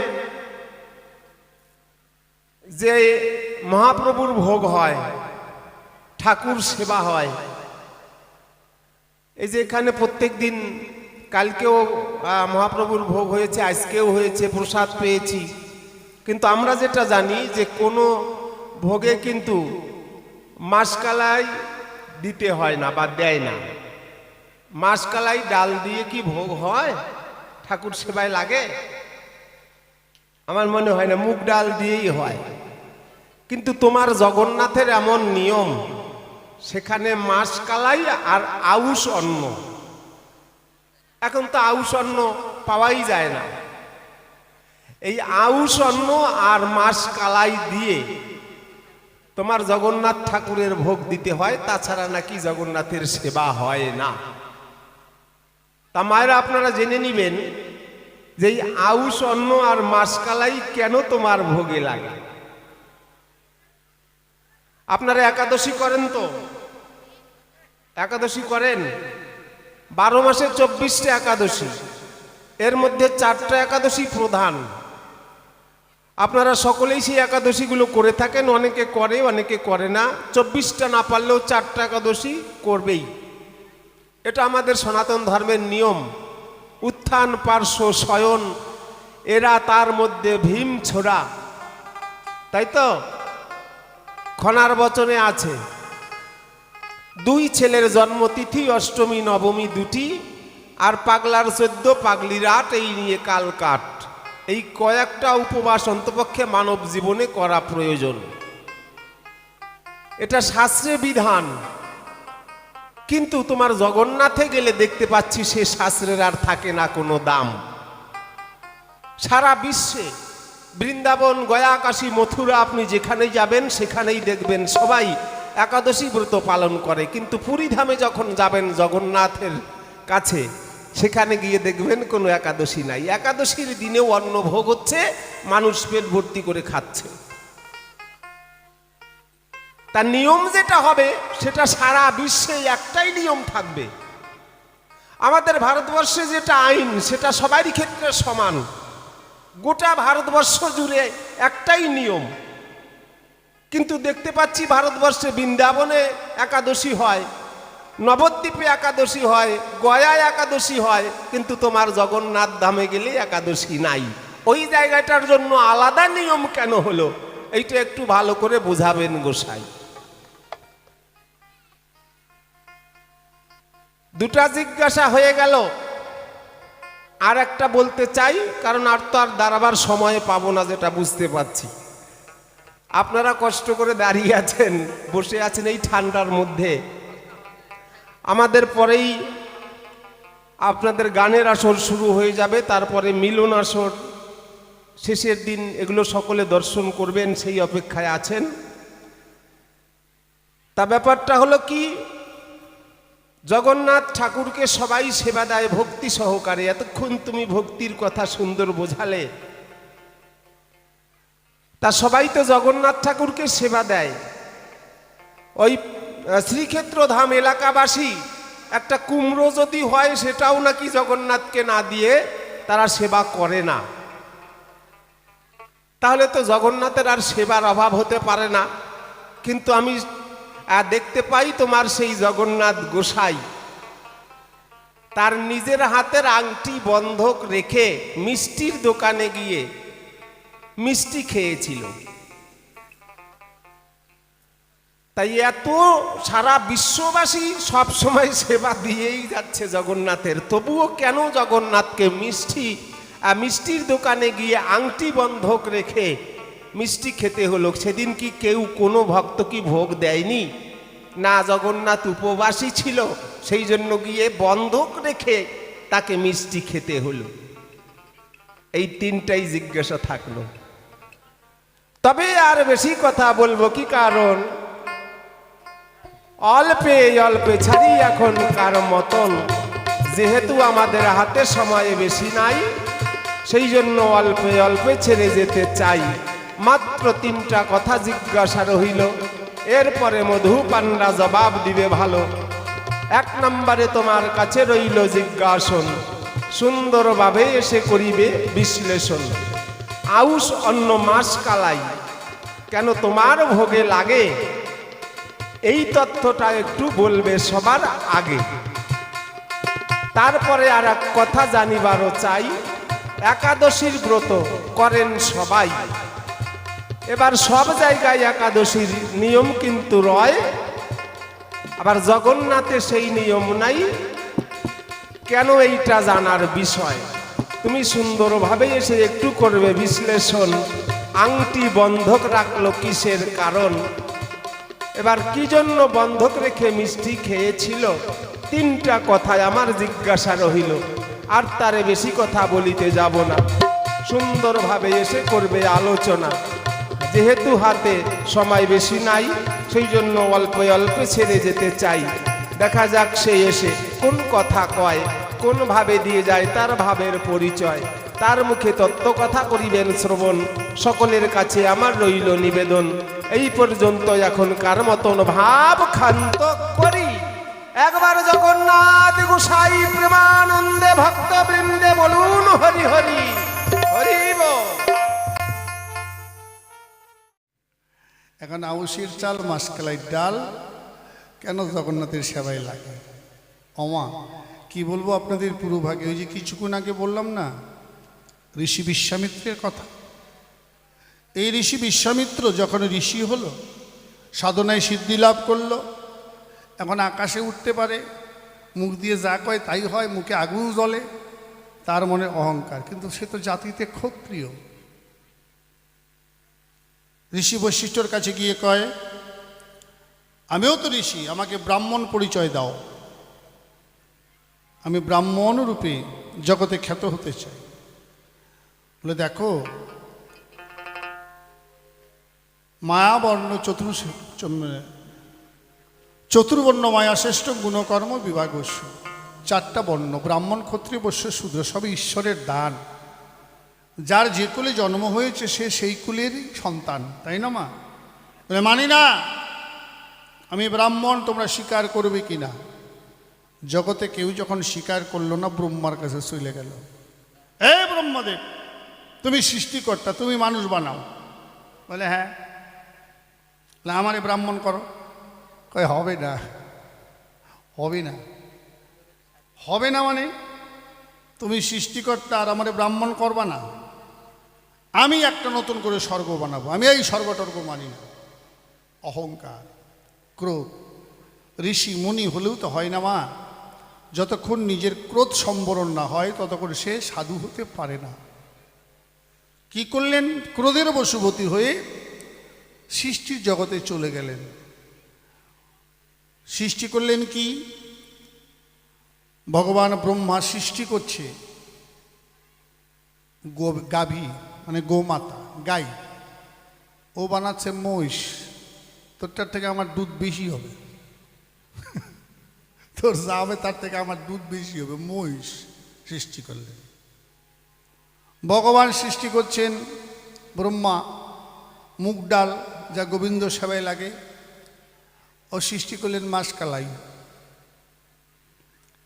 যে মহাপ্রভুর ভোগ হয়, ঠাকুর সেবা হয়। এই যে এখানে প্রত্যেক দিন, কালকেও মহাপ্রভুর ভোগ হয়েছে, আজকেও হয়েছে, প্রসাদ পেয়েছি। কিন্তু আমরা যেটা জানি যে কোনো ভোগে কিন্তু মাসকালাই দিতে হয় না বা দেয় না। মাসকালাই ডাল দিয়ে কি ভোগ হয়? ঠাকুর সেবায় লাগে? আমার মনে হয় না, মুগ ডাল দিয়েই হয়। কিন্তু তোমার জগন্নাথের এমন নিয়ম, সেখানে মাসকালাই আর আউশ অন্ন। এখন তো আউশ অন্ন পাওয়াই যায় না। এই আউশ অন্ন আর মাসকালাই দিয়ে তোমার জগন্নাথ ঠাকুরের ভোগ দিতে হয়, তাছাড়া নাকি জগন্নাথের সেবা হয় না। তা মায়েরা আপনারা জেনে নিবেন যে এই আউশ অন্ন আর মাসকালাই কেন তোমার ভোগে লাগে। আপনারা একাদশী করেন তো? একাদশী করেন? 12 মাসে 24টা একাদশী, এর মধ্যে 4টা একাদশী প্রধান। আপনারা সকলেই সেই একাদশীগুলো করে থাকেন, অনেকে করে অনেকে করে না। 24টা না পারলেও 4টা একাদশী করবেই। এটা আমাদের সনাতন ধর্মের নিয়ম। উত্থান পার্শ্ব শয়ন এরা তার মধ্যে ভীম ছোড়া, তাই তো খনার বচনে আছে। 2 ছেলের জন্মতিথি অষ্টমী নবমী দুটি, আর পাগলার 14 পাগলির 8, এই নিয়ে কাল কাট। এই কয়েকটা উপবাস অন্তপক্ষে মানব জীবনে করা প্রয়োজন। এটা শাস্ত্রে বিধান। কিন্তু তোমার জগন্নাথে গেলে দেখতে পাচ্ছি সে শাস্ত্রের আর থাকে না কোনো দাম। সারা বিশ্বে বৃন্দাবন, গয়া, কাশী, মথুরা, আপনি যেখানেই যাবেন সেখানেই দেখবেন সবাই একাদশী ব্রত পালন করে। কিন্তু পুরীধামে যখন যাবেন জগন্নাথের কাছে, সেখানে গিয়ে দেখবেন কোনো একাদশী নাই। একাদশীর দিনেও অন্নভোগ হচ্ছে, মানুষ পেট ভর্তি করে খাচ্ছে। তার নিয়ম যেটা হবে সেটা সারা বিশ্বে একটাই নিয়ম থাকবে। আমাদের ভারতবর্ষে যেটা আইন সেটা সবারই ক্ষেত্রে সমান। গোটা ভারতবর্ষ জুড়ে একটাই নিয়ম। কিন্তু দেখতে পাচ্ছি ভারতবর্ষে বৃন্দাবনে একাদশী হয়, নবদ্বীপে একাদশী হয়, গয়ায় একাদশী হয়, কিন্তু তোমার জগন্নাথ ধামে গেলে একাদশী নাই। ওই জায়গাটার জন্য আলাদা নিয়ম কেন হলো, এইটা একটু ভালো করে বোঝাবেন গোসাই। দুটা জিজ্ঞাসা হয়ে গেল, আর একটা বলতে চাই, কারণ আর তো আর দাঁড়াবার সময় পাবো না, যেটা বুঝতে পারছি। আপনারা কষ্ট করে দাঁড়িয়ে আছেন, বসে আছেন এই ঠান্ডার মধ্যে। আমাদের পরেই আপনাদের গানের আসর শুরু হয়ে যাবে, তারপরে মিলন আসর, শেষের দিন। এগুলো সকলে দর্শন করবেন, সেই অপেক্ষায় আছেন। তা ব্যাপারটা হলো কি, জগন্নাথ ঠাকুরকে সবাই সেবা দেয় ভক্তি সহকারে। এতক্ষণ তুমি ভক্তির কথা সুন্দর বোঝালে। তা সবাই তো জগন্নাথ ঠাকুরকে সেবা দেয়। ওই শ্রীক্ষেত্র ধাম এলাকাবাসী একটা কুমড়ো যদি হয়, সেটাও নাকি জগন্নাথকে না দিয়ে তারা সেবা করে না। তাহলে তো জগন্নাথের আর সেবার অভাব হতে পারে না। কিন্তু আমি দেখতে পাই তোমার সেই জগন্নাথ গোসাই তার নিজের হাতের আংটি বন্ধক রেখে মিষ্টির দোকানে গিয়ে মিষ্টি খেয়েছিল। তাই এত সারা বিশ্ববাসী সব সময় সেবা দিয়েই যাচ্ছে জগন্নাথের, তবুও কেন জগন্নাথকে মিষ্টির দোকানে গিয়ে আংটি বন্ধক রেখে মিষ্টি খেতে হলো? সেদিন কি কেউ কোনো ভক্ত কি ভোগ দেয়নি? না, জগন্নাথ উপবাসী ছিল, সেই জন্য গিয়ে বন্ধক রেখে তাকে মিষ্টি খেতে হলো। এই তিনটাই জিজ্ঞাসা থাকলো। তবে আর বেশি কথা বলবো কি, কারণ অল্পে অল্পে ছাড়ি এখন কার মতন, যেহেতু আমাদের হাতে সময় বেশি নাই, সেই জন্য অল্পে অল্পে ছেড়ে যেতে চাই। মাত্র 3টা কথা জিজ্ঞাসা রহিল। এরপরে মধুপানরা জবাব দিবে ভালো। 1 নম্বরে তোমার কাছে রইল জিজ্ঞাসন, সুন্দরভাবে এসে করিবে বিশ্লেষণ। আউশ অন্য মাস কালাই কেন তোমার ভোগে লাগে, এই তথ্যটা একটু বলবে সবার আগে। তারপরে আর এক কথা জানিবারও চাই, একাদশীর ব্রত করেন সবাই। এবার সব জায়গায় একাদশীর নিয়ম কিন্তু রয়, আবার জগন্নাথে সেই নিয়ম নাই। কেন এইটা জানার বিষয়। তুমি সুন্দরভাবে এসে একটু করবে বিশ্লেষণ, আংটি বন্ধক রাখলো কিসের কারণ। এবার কি জন্য বন্ধক রেখে মিষ্টি খেয়েছিল, 3টা কথায় আমার জিজ্ঞাসা রহিল। আর তারে বেশি কথা বলিতে যাব না, সুন্দরভাবে এসে করবে আলোচনা। যেহেতু হাতে সময় বেশি নাই, সেই জন্য অল্প অল্প ছেড়ে যেতে চাই। দেখা যাক সে এসে কোন কথা কয়, কোন ভাবে দিয়ে যায় তার ভাবের পরিচয়। তার মুখে তত্ত্ব কথা করিবেন শ্রবণ, সকলের কাছে আমার রইল নিবেদন। এই পর্যন্ত এখনকার মতন ভাব ক্ষান্ত করি। একবার জগন্নাথ গোসাই প্রেমানন্দে ভক্ত বৃন্দে বলুন হরি হরি হরি বল। এখন আউশির চাল মাসকালাই ডাল কেন জগন্নাথের সেবায় লাগে? অমা কি বলবো আপনাদের পুরো ভাগে। ওই যে কিছুক্ষণ আগে বললাম না ঋষি বিশ্বামিত্রের কথা। এই ঋষি বিশ্বামিত্র যখন ঋষি হলো, সাধনায় সিদ্ধি লাভ করলো, এখন আকাশে উঠতে পারে, মুখ দিয়ে যা কয় তাই হয়, মুখে আগুন জ্বলে, তার মনে অহংকার। কিন্তু সে তো জাতিতে ক্ষত্রিয়। ঋষি বৈশিষ্ট্যর কাছে গিয়ে কয়, আমিও তো ঋষি, আমাকে ব্রাহ্মণ পরিচয় দাও, আমি ব্রাহ্মণ রূপে জগতে খ্যাত হতে চাই। বলে দেখো, মায়াবর্ণ চতুর্বর্ণ মায়া শ্রেষ্ঠ গুণকর্ম বিভাগস্য। 4টা বর্ণ, ব্রাহ্মণ ক্ষত্রিয় বৈশ্য শূদ্র, সবই ঈশ্বরের দান। যার যে কুলে জন্ম হয়েছে সে সেই কুলেরই সন্তান, তাই না মা? বলে মানি না, আমি ব্রাহ্মণ, তোমরা স্বীকার করবে কি না? জগতে কেউ যখন স্বীকার করলো না, ব্রহ্মার কাছে চলে গেল। এই ব্রহ্মদেব, তুমি সৃষ্টিকর্তা, তুমি মানুষ বানাও। বলে হ্যাঁ। আমারে ব্রাহ্মণ করো। কয় হবে না, হবে না, হবে না। মানে তুমি সৃষ্টিকর্তা আর আমারে ব্রাহ্মণ করবা না? আমি একটা নতুন করে স্বর্গ বানাবো, আমি এই স্বর্গটর্গ মানি না। অহংকার, ক্রোধ। ঋষি মুনি হলেও তো হয় না মা, যতক্ষণ নিজের ক্রোধ সম্বরণ না হয় ততক্ষণ সে সাধু হতে পারে না। কি করলেন? ক্রোধের বশবর্তী হয়ে সৃষ্টির জগতে চলে গেলেন। সৃষ্টি করলেন কি? ভগবান ব্রহ্মা সৃষ্টি করছে গাভী, মানে গোমাতা, গাই। ও বানাচ্ছে মহিষ। তোরটার থেকে আমার দুধ বেশি হবে, তোর যা হবে তার থেকে আমার দুধ বেশি হবে। মহিষ সৃষ্টি করলেন। ভগবান সৃষ্টি করছেন ব্রহ্মা মুগ ডাল, যা গোবিন্দ সেবায় লাগে। ও সৃষ্টি করলেন মাসকালাই।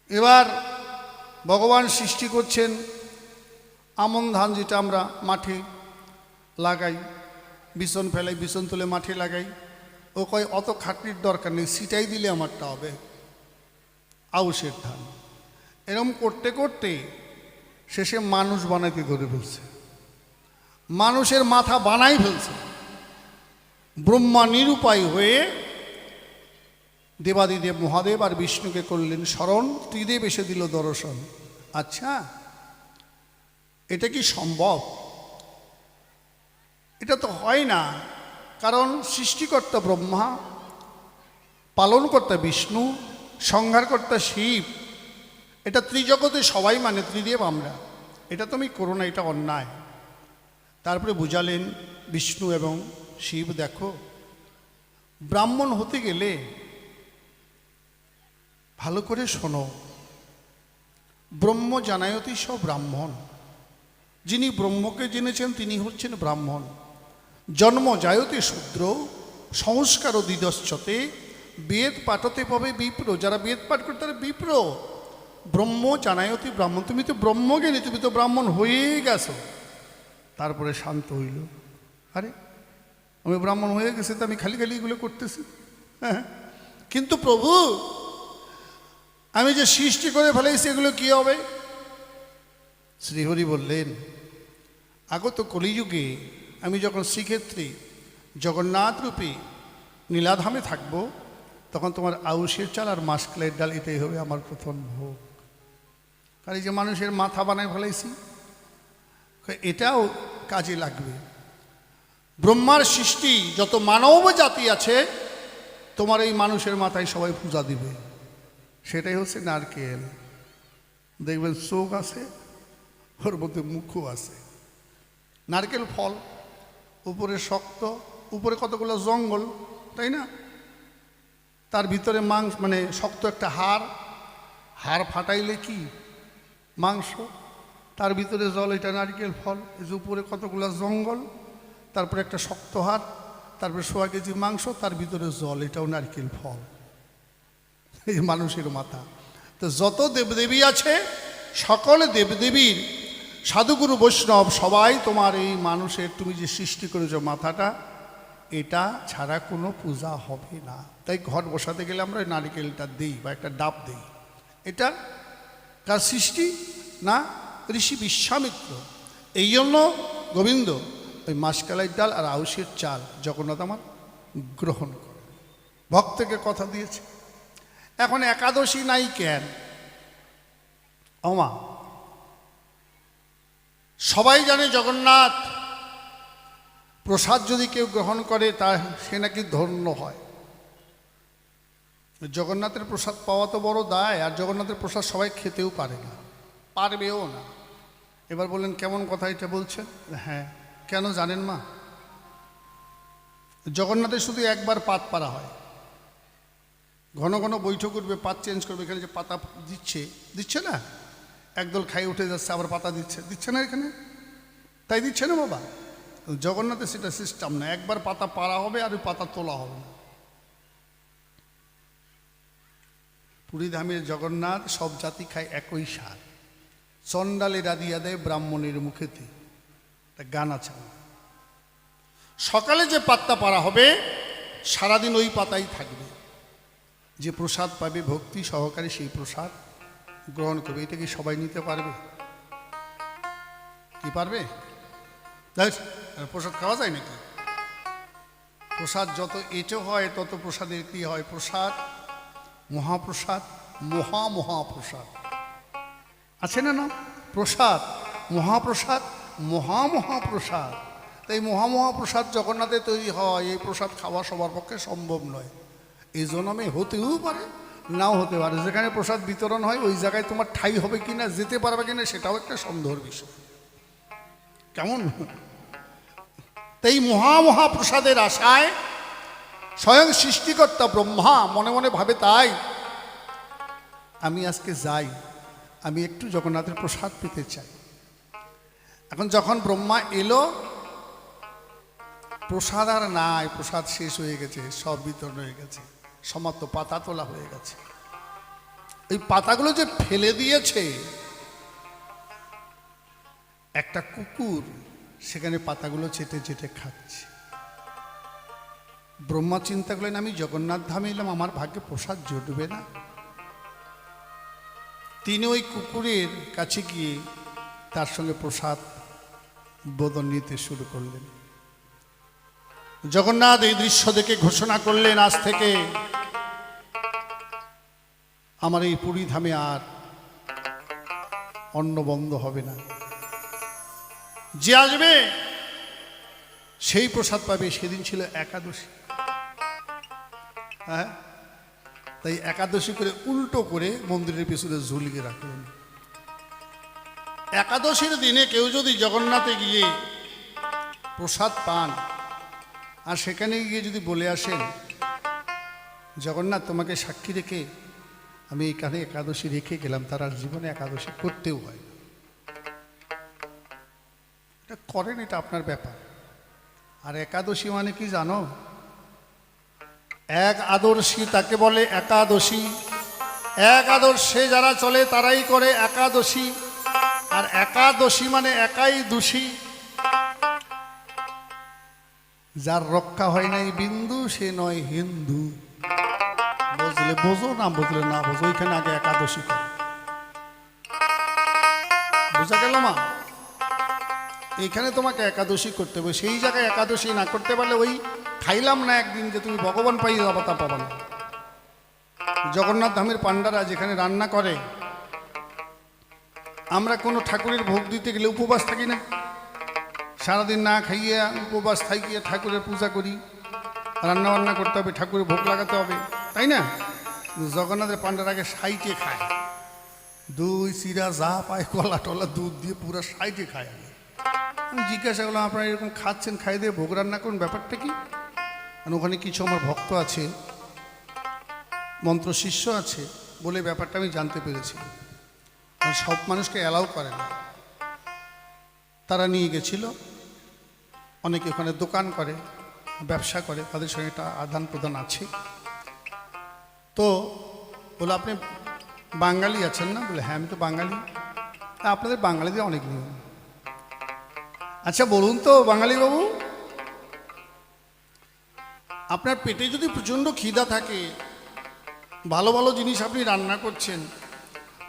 এবার ভগবান সৃষ্টি করছেন আমন ধান, যেটা আমরা মাঠে লাগাই, বিছন ফেলাই, বিছন তুলে মাঠে লাগাই। ও কয় অত খাটনির দরকার নেই, সিটাই দিলে আমারটা হবে। আউশের ধান। এরকম করতে করতে শেষে মানুষ বানাইতে ধরে ফেলছে, মানুষের মাথা বানাই ফেলছে। ব্রহ্মা নিরুপায় হয়ে দেবাদিদেব মহাদেব আর বিষ্ণুকে করলেন স্মরণ, ত্রিদেব এসে দিল দর্শন। আচ্ছা, এটা কি সম্ভব? এটা তো হয় না, কারণ সৃষ্টিকর্তা ব্রহ্মা, পালনকর্তা বিষ্ণু, সংহারকর্তা শিব। এটা ত্রিজগতে সবাই মানে, ত্রিদেব আমরা। এটা তুমি করো না, এটা অন্যায়। তারপরে বুঝালেন বিষ্ণু এবং শিব, দেখো ব্রাহ্মণ হতে গেলে ভালো করে শোনো, ব্রহ্ম জানায়তি সব ব্রাহ্মণ। যিনি ব্রহ্মকে জেনেছেন তিনি হচ্ছেন ব্রাহ্মণ। জন্ম জায়তে শূদ্র সংস্কার দিদশ্চতে, বেদ পাঠতে পাবে বিপ্র, যারা বেদ পাঠ করে তারা বিপ্র। ব্রহ্ম জানায়তি ব্রাহ্মণ, তুমি তো ব্রহ্মজ্ঞানী, তুমি তো ব্রাহ্মণ হয়েই গেছো। তারপরে শান্ত হইল, আরে আমি ব্রাহ্মণ হয়ে গেছি তো আমি খালি খালি এগুলো করতেছি। হ্যাঁ, কিন্তু প্রভু আমি যে সৃষ্টি করে ফেলেছি এগুলো কি হবে? শ্রীহরি বললেন, আগত কলিযুগে আমি যখন শ্রীক্ষেত্রে জগন্নাথ রূপে নীলাধামে থাকব, তখন তোমার আউশের চাল আর মাসকলাইয়ের ডাল এটাই হবে আমার প্রথম ভোগ। আর এই যে মানুষের মাথা বানায় ফেলাইছি, এটাও কাজে লাগবে। ব্রহ্মার সৃষ্টি যত মানব জাতি আছে, তোমার এই মানুষের মাথায় সবাই পূজা দিবে। সেটাই হচ্ছে নারকেল। দেখবেন চোখ আছে, ওর মধ্যে মুখও আছে। নারকেল ফল, উপরে শক্ত, উপরে কতগুলো জঙ্গল, তাই না? তার ভিতরে মাংস, মানে শক্ত একটা হাড় ফাটাইলে কি মাংস, তার ভিতরে জল, এটা নারকেল ফল। এই যে উপরে কতগুলো জঙ্গল, তারপরে একটা শক্ত হাড়, তারপরে 100 কেজি মাংস, তার ভিতরে জল, এটাও নারকেল ফল। এই মানুষের মাথা। তো যত দেবদেবী আছে, সকল দেবদেবীর সাধুগুরু বৈষ্ণব সবাই তোমার এই মানুষের, তুমি যে সৃষ্টি করেছো মাথাটা, এটা ছাড়া কোনো পূজা হবে না। তাই ঘর বসাতে গেলে আমরা নারকেলটা দিই বা একটা ডাব দিই। এটা কার সৃষ্টি? না, ঋষি বিশ্বামিত্র। এই জন্য গোবিন্দ ওই মাসকলাইয়ের ডাল আর আউশের চাল জগন্নাথ আমার গ্রহণ করে, ভক্তকে কথা দিয়েছে। এখন একাদশী নাই কেন? ওমা, সবাই জানে জগন্নাথ প্রসাদ যদি কেউ গ্রহণ করে তা সে নাকি ধন্য হয়। জগন্নাথের প্রসাদ পাওয়া তো বড় দায়, আর জগন্নাথের প্রসাদ সবাই খেতেও পারে না, পারবেও না। এবার বললেন কেমন কথা এটা বলছেন? হ্যাঁ, কেন জানেন মা? জগন্নাথের শুধু একবার পাত পারা হয়, ঘন ঘন বৈঠক করবে, পাত চেঞ্জ করবে। এখানে যে পাতা দিচ্ছে না, একদল খাই উঠে যাচ্ছে, আবার পাতা দিচ্ছে না এখানে, তাই দিচ্ছে না বাবা। জগন্নাথে সেটা সিস্টেম না, একবার পাতা পাড়া হবে আর ওই পাতা তোলা হবে না। পুরীধামের জগন্নাথ সব জাতি খায় একই সার, চণ্ডালেরা দিয়া দেয় ব্রাহ্মণের মুখেতে। গান আছে, সকালে যে পাতা পাড়া হবে সারাদিন ওই পাতাই থাকবে। যে প্রসাদ পাবে ভক্তি সহকারে সেই প্রসাদ গ্রহণ করবে। এটা কি সবাই নিতে পারবে? কি পারবে? প্রসাদ খাওয়া যায় নাকি? প্রসাদ যত এঁটো হয় তত প্রসাদের কি হয়? প্রসাদ, মহাপ্রসাদ, মহাপ্রসাদ আছে না? না, প্রসাদ, মহাপ্রসাদ, মহাপ্রসাদ। তাই মহাপ্রসাদ জগন্নাথে তৈরি হয়। এই প্রসাদ খাওয়া সবার পক্ষে সম্ভব নয়। এই জন্মে হতেও পারে, নাও হতে পারে। যেখানে প্রসাদ বিতরণ হয় ওই জায়গায় তোমার ঠাই হবে কিনা, যেতে পারবে কিনা, সেটাও একটা সন্দেহের বিষয়। কেমন? তাই মহাপ্রসাদের আশায় স্বয়ং সৃষ্টিকর্তা ব্রহ্মা মনে মনে ভাবে, তাই আমি আজকে যাই, আমি একটু জগন্নাথের প্রসাদ পেতে চাই। এখন যখন ব্রহ্মা এলো, প্রসাদ আর নাই, প্রসাদ শেষ হয়ে গেছে, সব বিতরণ হয়ে গেছে, সমাপ্ত, পাতা তোলা হয়ে গেছে। এই পাতাগুলো যে ফেলে দিয়েছে, একটা কুকুর সেখানে পাতাগুলো চেটে চেটে খাচ্ছে। ব্রহ্মা চিন্তা করলেন, আমি জগন্নাথ ধামে এলাম, আমার ভাগ্যে প্রসাদ জুটবে না। তিনি ওই কুকুরের কাছে গিয়ে তার সঙ্গে প্রসাদ বদন নিতে শুরু করলেন। জগন্নাথ এই দৃশ্য দেখে ঘোষণা করলেন, আজ থেকে আমার এই পুরী ধামে আর অন্ন বন্ধ হবে না। যে আসবে সেই প্রসাদ পাবে। সেদিন ছিল একাদশী। হ্যাঁ, তাই একাদশী করে উল্টো করে মন্দিরের পিছনে ঝুলিয়ে রাখলেন। একাদশীর দিনে কেউ যদি জগন্নাথে গিয়ে প্রসাদ পান আর সেখানে গিয়ে যদি বলে আসেন, জগন্নাথ তোমাকে সাক্ষী রেখে আমি এখানে একাদশী রেখে গেলাম, তার আর জীবনে একাদশী করতেও হয় না। এটা করেন, এটা আপনার ব্যাপার। আর একাদশী মানে কি জানো? এক আদর্শী তাকে বলে একাদশী। এক আদর্শে যারা চলে তারাই করে একাদশী। আর একাদশী মানে একাই দোষী। যার রক্ষা হয় নাই বিন্দু সে নয় হিন্দু। বুঝলে বোঝো, না বুঝলে না বোঝো, ওইখানে আগে একাদশী করে। বুঝা গেল মা? এইখানে তোমাকে একাদশী করতে হবে। সেই জায়গায় একাদশী না করতে পারলে ওই খাইলাম না একদিন যে তুমি ভগবান পাই যাবা, তা পাবা না। জগন্নাথ ধামের পাণ্ডারা যেখানে রান্না করে, আমরা কোনো ঠাকুরের ভোগ দিতে গেলে উপবাস থাকি না? সারাদিন না খাইয়া উপবাস থাকিয়ে ঠাকুরের পূজা করি, রান্না বান্না করতে হবে, ঠাকুরের ভোগ লাগাতে হবে, তাই না? জগন্নাথের পাণ্ডার আগে সাইটে খায়, দই চিরা যা পায় কলা টলা দুধ দিয়ে পুরো সাইটে খায়। আমি জিজ্ঞাসা করলাম, আপনারা এরকম খাচ্ছেন, খাই দিয়ে ভোগ রান্না করুন, ব্যাপারটা কি? কারণ ওখানে কিছু আমার ভক্ত আছে, মন্ত্র শিষ্য আছে বলে ব্যাপারটা আমি জানতে পেরেছি। সব মানুষকে অ্যালাউ করে না। তারা নিয়ে গেছিল, অনেকে ওখানে দোকান করে, ব্যবসা করে, তাদের সঙ্গে একটা আদান প্রদান আছে। তো বলে, আপনি বাঙালি আছেন না? বলে, হ্যাঁ আমি তো বাঙালি। আপনাদের বাঙালিদের অনেক নিয়ম। আচ্ছা বলুন তো বাঙালি বাবু, আপনার পেটে যদি প্রচণ্ড খিদা থাকে, ভালো ভালো জিনিস আপনি রান্না করছেন,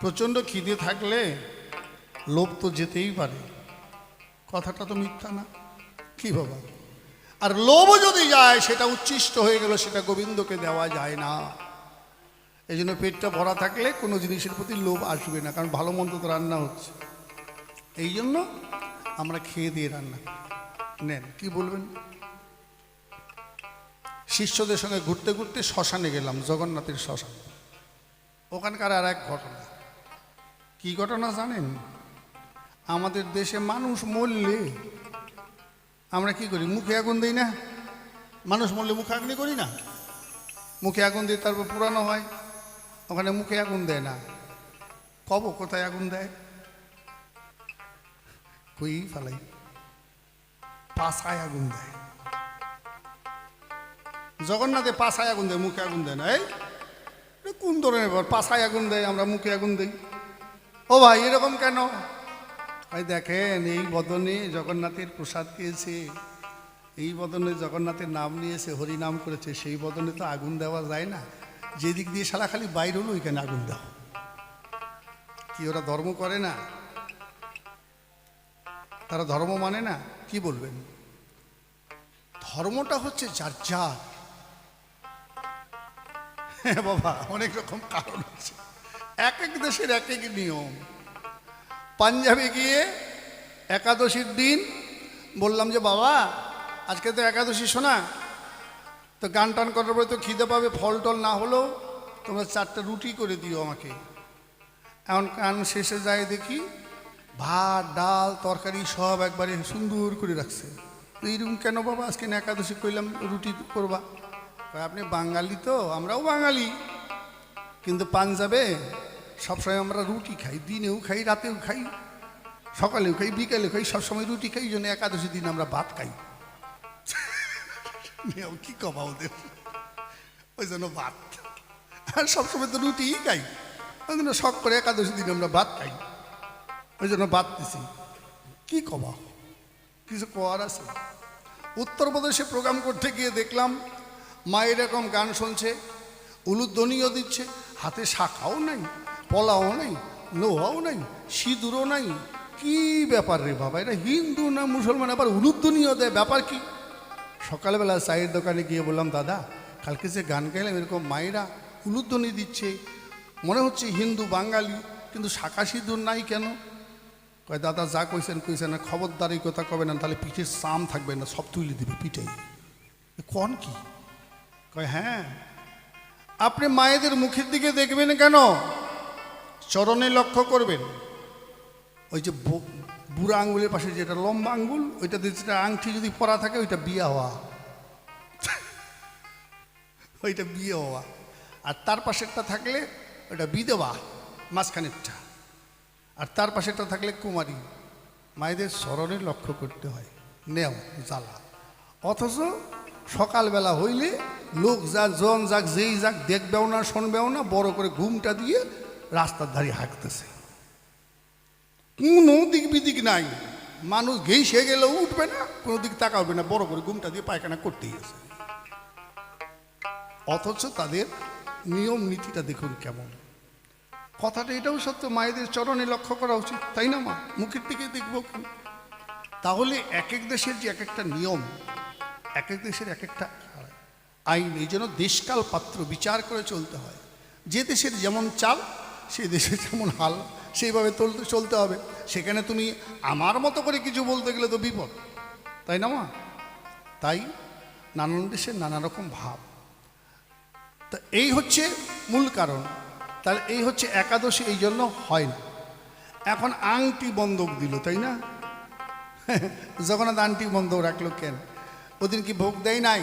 প্রচণ্ড খিদে থাকলে লোভ তো যেতেই পারে। কথাটা তো মিথ্যা না? কি বাবা? আর লোভও যদি যায়, সেটা উচ্ছিষ্ট হয়ে গেল, সেটা গোবিন্দকে দেওয়া যায় না। এই জন্য পেটটা ভরা থাকলে কোনো জিনিসের প্রতি লোভ আসবে না, কারণ ভালো মন্দ তো রান্না হচ্ছে। এই জন্য আমরা খেয়ে দিয়ে রান্না নেন। কি বলবেন? শিষ্যদের সঙ্গে ঘুরতে ঘুরতে শ্মশানে গেলাম, জগন্নাথের শ্মশান। ওখানকার আর এক ঘটনা। কি ঘটনা জানেন? আমাদের দেশে মানুষ মরলে আমরা কি করি? মুখে আগুন দিই না? মানুষ মরলে মুখে আগুন করি না? মুখে আগুন দিয়ে তারপর পুরানো হয়। ওখানে মুখে আগুন দেয় না। কব কোথায় আগুন দেয়? কই ফালাই, পাছায় আগুন দেয়। জগন্নাথে পাছায় আগুন দেয়, মুখে আগুন দেয় না। এই কোন ধরনের ব্যাপার? পাছায় আগুন দেয়, আমরা মুখে আগুন দিই। ও ভাই, এরকম কেন? ভাই দেখেন, এই বদনে জগন্নাথের প্রসাদ খেয়েছে, এই বদনে জগন্নাথের নাম নিয়েছে, হরি নাম করেছে, সেই বদনে তো আগুন দেওয়া যায় না। যেদিক দিয়ে শালা খালি বাইর হলো, ওইখানে আগুন দাও। কি ওরা ধর্ম করে না? তারা ধর্ম মানে না? কি বলবেন? ধর্মটা হচ্ছে যার যার। হ্যাঁ বাবা, অনেক রকম কারণ আছে, এক এক দেশের এক এক নিয়ম। পাঞ্জাবে গিয়ে একাদশীর দিন বললাম যে, বাবা আজকে তো একাদশী, শোনা তো, গান টান করার পরে তো খিদে পাবে, ফল টল না হলেও তোমরা 4টা রুটি করে দিও আমাকে। এমন গান শেষে যায় দেখি ভাত ডাল তরকারি সব একবারে সুন্দর করে রাখছে। এইরকম কেন বাবা? আজকে না একাদশী কইলাম রুটি করবা। আপনি বাঙালি তো, আমরাও বাঙালি, কিন্তু পাঞ্জাবে সবসময় আমরা রুটি খাই, দিনেও খাই, রাতেও খাই, সকালেও খাই, বিকালেও খাই, সবসময় রুটি খাই। এই জন্য একাদশী দিন আমরা ভাত খাই। কি কবা ওদের? ওই জন্য ভাত। আর সবসময় তো রুটিই খাই, ওই জন্য শখ করে একাদশী দিন আমরা ভাত খাই, ওই জন্য ভাত দিছি। কি কবা? কিছু করার আছে? উত্তরপ্রদেশে প্রোগ্রাম করতে গিয়ে দেখলাম মা এরকম গান শুনছে, উলুধ্বনিও দিচ্ছে, হাতে শাখাও নাই, পলাও নাই, লোহাও নাই, সিঁদুরও নাই। কি ব্যাপার রে বাবা? এটা হিন্দু না মুসলমান, আবার উলুধ্বনিও দেয়, ব্যাপার কি? সকালবেলা চায়ের দোকানে গিয়ে বললাম, দাদা কালকে যে গান গাইলাম, এরকম মায়েরা উলুধ্বনি দিচ্ছে, মনে হচ্ছে হিন্দু বাঙালি, কিন্তু শাখা সিঁদুর নাই কেন? কয়, দাদা যা কইছেন কইছেন না, খবরদার এই কথা কবে না, তাহলে পিঠের চাম থাকবে না, সব তুলে দিবে পিঠেই। কোন কি? কয়, হ্যাঁ আপনি মায়েদের মুখের দিকে দেখবেন কেন? চরণে লক্ষ্য করবেন। ওই যে বুড়া আঙ্গুলের পাশে যেটা লম্বা আঙ্গুল, ওইটাতে যেটা আংটি যদি পরা থাকে, ওইটা বিয়ে হওয়া, ওইটা বিয়ে হওয়া। আর তার পাশেরটা থাকলে ওইটা বিধবা, মাঝখানেরটা। আর তার পাশেরটা থাকলে কুমারী। মায়েদের চরণে লক্ষ্য করতে হয়। নেও জ্বালা, অথচ সকালবেলা হইলে লোক যাক জন যাক যেই যাক দেখবেও না শুনবেও না, বড় করে ঘুমটা দিয়ে রাস্তার ধারে হাঁকতেছে। কোনো দিক বিদিক নাই, মানুষ ঘেঁষে গেলেও উঠবে না, কোনো দিক তাকাবে না, বড় করে ঘুমটা দিয়ে পায়খানা করতেই আছে। অথচ তাদের নিয়ম নীতিটা দেখুন কেমন। কথাটা এটাও সত্য, মায়েদের চরণে লক্ষ্য করা উচিত, তাই না মা? মুখের দিকে দেখবো কেন? তাহলে এক এক দেশের যে এক একটা নিয়ম, এক এক দেশের এক একটা আইন, এই জন্য দেশকাল পাত্র বিচার করে চলতে হয়। যে দেশের যেমন চাল, সেই দেশের যেমন হাল, সেইভাবে চলতে হবে। সেখানে তুমি আমার মতো করে কিছু বলতে গেলে তো বিপদ, তাই না মা? তাই নানান দেশের নানা রকম ভাব। তা এই হচ্ছে মূল কারণ। তাহলে এই হচ্ছে একাদশী, এই জন্য হয় না। এখন আংটি বন্ধক দিল, তাই না? জগন্নাথ আংটি বন্ধক রাখলো কেন? ওদিন কি ভোগ দেয় নাই,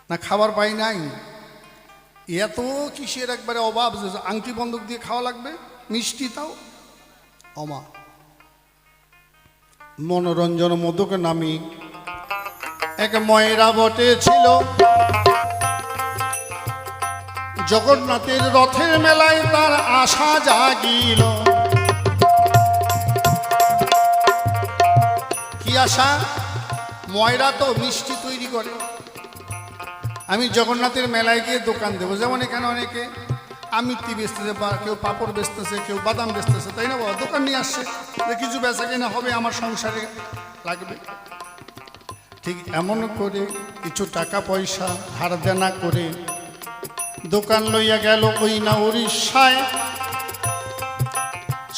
না খাবার পাই নাই? এত কিসের একবারে অভাব যে আংটি বন্ধক দিয়ে খাওয়া লাগবে? মিষ্টি তাও অমা। মনোরঞ্জন মোদক নামী এক ময়রা বটে ছিল, জগন্নাথের রথের মেলায় তার আশা জাগিল। কি আশা? ময়রা তো মিষ্টি তৈরি করে, আমি জগন্নাথের মেলায় গিয়ে দোকান দেবো। যেমন এখানে অনেকে আমিত্তি বেচতেছে, বা কেউ পাঁপড় বেচতেছে, কেউ বাদাম বেচতেছে, তাই না বাবা? দোকান নিয়ে আসছে যে কিছু বেচা কেনা হবে, আমার সংসারে লাগবে। ঠিক এমন করে কিছু টাকা পয়সা ধার দেনা করে দোকান লইয়া গেল ওই না উড়িষ্যায়।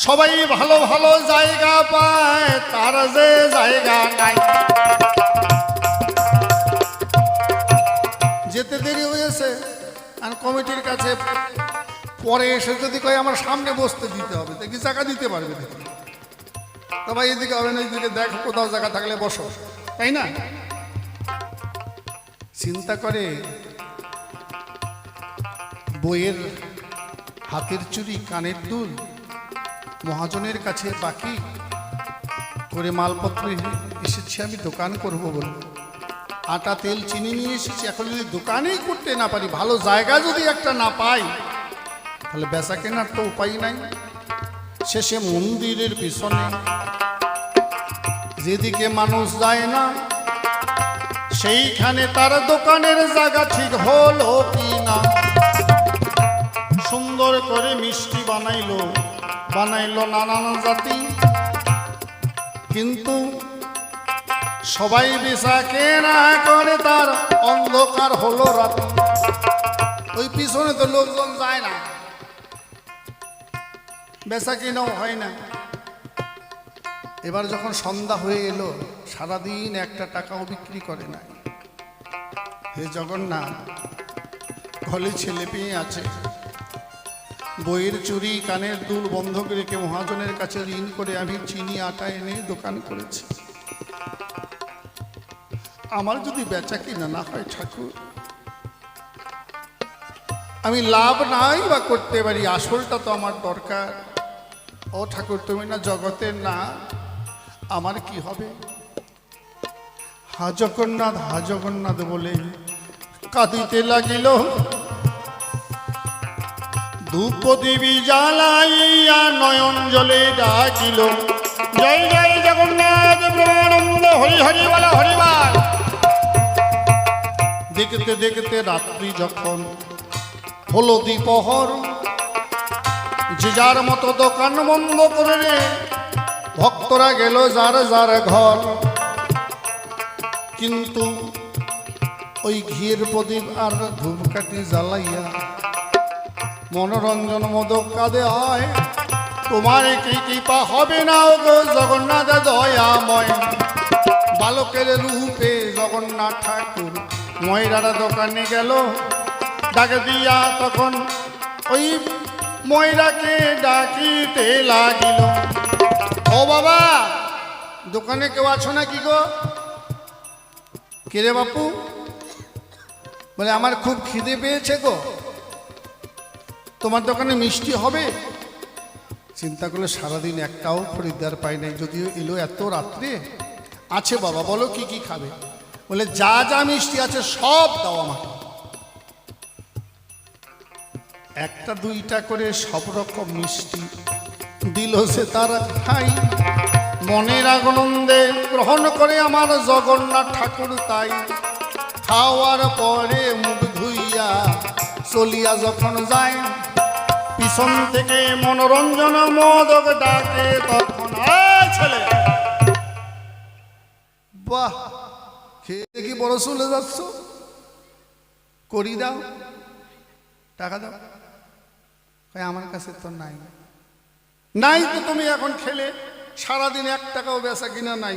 সবাই ভালো ভালো জায়গা পায়, তার যে জায়গা নাই। যেতে দেরি হয়েছে, আর কমিটির কাছে পরে এসে যদি কয় আমার সামনে বসতে দিতে হবে, তো কি জায়গা দিতে পারবে দেখি? তো ভাই এদিকে হবে না, এদিকে দেখো কোথাও জায়গা থাকলে বসো, তাই না? চিন্তা করে বইয়ের হাতের চুড়ি, কানের দুল মহাজনের কাছে বাকি করে মালপত্র এসেছি আমি দোকান করব বলে। আটা তেল চিনি নিয়ে এসেছি, এখন যদি দোকানেই করতে না পারি, ভালো জায়গা যদি একটা না পাই, তাহলে বেচা কেনার তো উপায় নাই। শেষে মন্দিরের পিছনে যেদিকে মানুষ যায় না, সেইখানে তার দোকানের জায়গা ঠিক হলো কি না। সুন্দর করে মিষ্টি বানাইলো নানান জাতি, কিন্তু সবাই বেচা কেনা করে, তার অন্ধকার হলো রাত। ওই পিছনে তো লোকজন যায় না, বেচা কেনাও হয় না। এবার যখন সন্ধ্যা হয়ে এলো, সারাদিন একটা টাকাও বিক্রি করে না। হে জগন্নাথ, ঘরে ছেলে পেয়ে আছে, বইয়ের চুরি কানের দুল বন্ধক রেখে মহাজনের কাছে ঋণ করে আমি চিনি আটা এনে দোকান করেছি। আমার যদি বেচা কিনা না হয় ঠাকুর, আমি লাভ নাই বা করতে পারি, আসলটা তো আমার দরকার। ও ঠাকুর, তুমি না জগতের না, আমার কি হবে? হা জগন্নাথ বলে কাঁদিতে লাগিল। ধূপ দেবী জ্বালাইয়া নয়ন জলে ডাকিল, জয় জয় জগন্নাথ ব্রহ্মানন্দ হরি হরি বল হরিবার। দেখতে দেখতে রাত্রি যখন হলো দ্বিপহর, যে যার মতো দোকান বন্ধ করে রে ভক্তরা গেল যার যার ঘর। কিন্তু ওই ঘিয়ের প্রদীপ আর ধূপকাঠি জ্বালাইয়া মনোরঞ্জন মোদক কাঁদে হয়, তোমার কি কৃপা হবে না ও গো জগন্নাথ দয়াময়। বালকের রূপে জগন্নাথ ঠাকুর ময়রার দোকানে গেল, ডাকে দিয়া তখন ওই ময়রাকে ডাকিতে লাগিল। ও বাবা, দোকানে কেউ আছো নাকি গো? কে রে বাপু? বলে আমার খুব খিদে পেয়েছে গো, তোমার দোকানে মিষ্টি হবে? চিন্তা করলে সারাদিন একটাও খরিদ্দার পাই নাই, যদিও এলো এত রাত্রে। আছে বাবা, বলো কি কি খাবে? বলে যা যা মিষ্টি আছে সব দাও আমাকে। একটা দুইটা করে সব রকম মিষ্টি দিল সে তার ভাই। মনের আনন্দে গ্রহণ করে আমার জগন্নাথ ঠাকুর তাই। খাওয়ার পরে মুখ ধুইয়া চলিয়া যখন যায়, পিছন থেকে মনোরঞ্জন মোদক ডাকে তখন ছেলে বাহ খেয়ে কি বড় চলে যাচ্ছ, করি দাও, টাকা দাও। আমার কাছে তো নাই। নাই তো তুমি এখন খেলে সারাদিন 1 টাকাও বেচা কিনা নাই,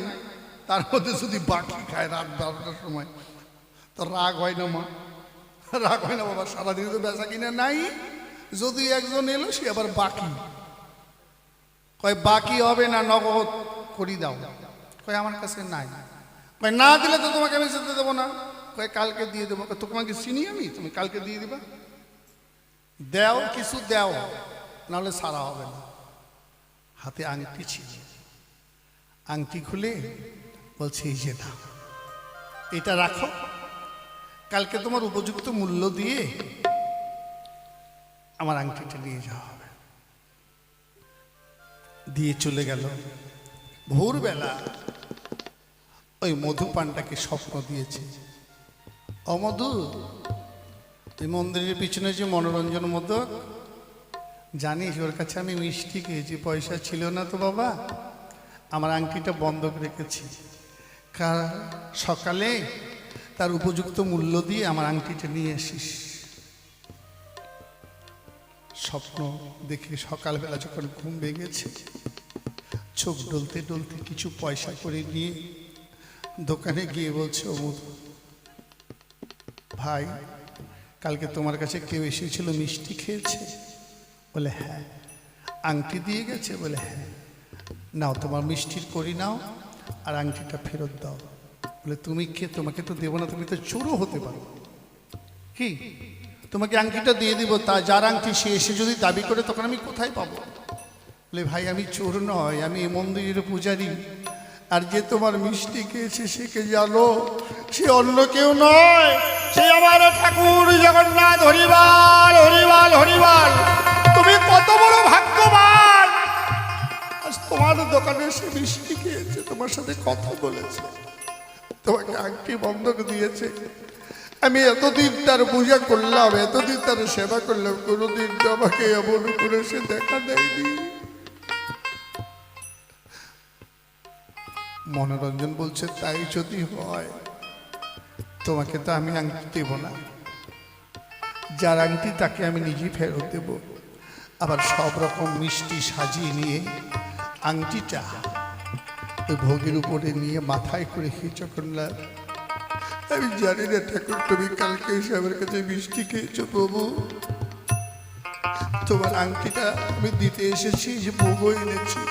তার মধ্যে যদি বাকি খায় রাত 12টার সময়, তো রাগ হয় না মা? রাগ হয় না বাবা? সারাদিন তো বেচা কিনা নাই, যদি একজন এলো সে আবার বাকি কয় বাকি হবে না, নগদ করি দাও। কয় আমার কাছে নাই। কয় না দিলে তো তোমাকে আমি যেতে দেবো না। কয় কালকে দিয়ে দেবো। তোমাকে চিনি আমি, তুমি কালকে দিয়ে দিবা। দেও কিছু দেও, নাহলে সারা হবে না। হাতে আংটি ছিল, আংটি খুলে বলছে এই যে দাও, এটা রাখো, কালকে তোমার উপযুক্ত মূল্য দিয়ে আমার আংটিটা নিয়ে যাওয়া হবে। দিয়ে চলে গেল। ভোরবেলা ওই মধুপানটাকে স্বপ্ন দিয়েছে, ও মধু, তুই মন্দিরের পিছনে যে মনোরঞ্জন মোদক, জানিস ওর কাছে আমি মিষ্টি খেয়েছি, পয়সা ছিল না তো বাবা, আমার আংটিটা বন্ধক রেখেছি, সকালে তার উপযুক্ত মূল্য দিয়ে আমার আংটিটা নিয়ে আসিস। স্বপ্ন দেখে সকালবেলা যখন ঘুম ভেঙেছে, চোখ ডলতে ডলতে কিছু পয়সা করে নিয়ে দোকানে গিয়ে বলছে, ও মধু ভাই, কালকে তোমার কাছে কেউ এসেছিল, মিষ্টি খেয়েছে? বলে হ্যাঁ। আংটি দিয়ে গেছে? বলে হ্যাঁ। নাও তোমার মিষ্টির করি নাও, আর আংটিটা ফেরত দাও। বলে তুমি কে? তোমাকে তো দেবো না, তুমি তো চোরও হতে পারো। কি তোমাকে আংটিটা দিয়ে দিব, তা যার আংটি সে এসে যদি দাবি করে তখন আমি কোথায় পাবো? বলে ভাই আমি চোর নয়, আমি এই মন্দিরের পূজারী, আর যে তোমার মিষ্টি খেয়েছে সে কে জানো? সে অন্য কেউ নয়, সে আমার ঠাকুর জগন্নাথ। হরিবাল হরিবাল হরিবাল। তুমি কত বড় ভাগ্যবান, আজ তোমার দোকানে সে মিষ্টি খেয়েছে, তোমার সাথে কথা বলেছে, তোমাকে আংটি বন্ধক দিয়েছে। আমি এতদিন তার পূজা করলাম, এতদিন তার সেবা করলাম, কোনোদিন তো আমাকে এমন করে সে দেখা দেয়নি। মনোরঞ্জন বলছে তাই যদি হয়, তোমাকে তো আমি আংটি দেব না, যার আংটি তাকে আমি নিজেই ফেরত দেব। আবার সব রকম মিষ্টি সাজিয়ে নিয়ে আংটিটা ওই ভোগের উপরে নিয়ে মাথায় করে যখন আমি জানি না ঠাকুর, তুমি কালকে এসে আমার কাছে মিষ্টি খেয়েছো প্রভু, তোমার আংটিটা আমি দিতে এসেছি, যে ভোগও এনেছি,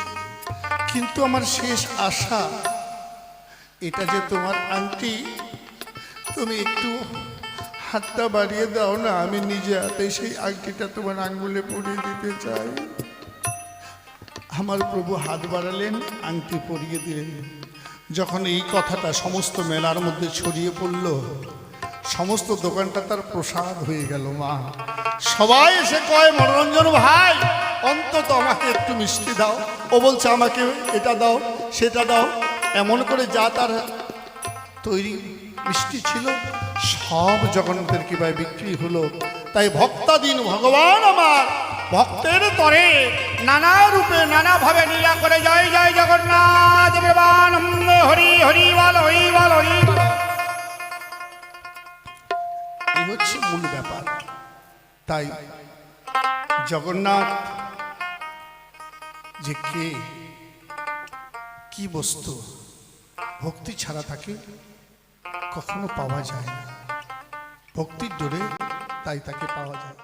কিন্তু আমার শেষ আশা এটা যে তোমার আংটি, তুমি একটু হাতটা বাড়িয়ে দাও না, আমি নিজে হাতে সেই আংটিটা তোমার আঙ্গুলে পরিয়ে দিতে চাই। আমার প্রভু হাত বাড়ালেন, আংটি পরিয়ে দিলেন। যখন এই কথাটা সমস্ত মেলার মধ্যে ছড়িয়ে পড়ল, সমস্ত দোকানটা তার প্রসাদ হয়ে গেল। মা সবাই এসে কয়, মনোরঞ্জন ভাই অন্তত আমাকে একটু মিষ্টি দাও। ও বলছে আমাকে এটা দাও সেটা দাও, এমন করে যা তার তৈরি মিষ্টি ছিল সব জগন্নাথের কৃপায় বিক্রি হলো। তাই ভক্তাধীন ভগবান আমার ভক্তের তরে নানা রূপে নানা ভাবে লীলা করে। জয় জয় জগন্নাথ প্রেমানন্দ। হরি হরিবাল হরিবাল হরিবাল। এই হচ্ছে মূল ব্যাপার। তাই জগন্নাথ যে কে, কি বস্তু, ভক্তি ছাড়া তাকে কখনো পাওয়া যায় না। ভক্তির জোরে তাই তাকে পাওয়া যায়।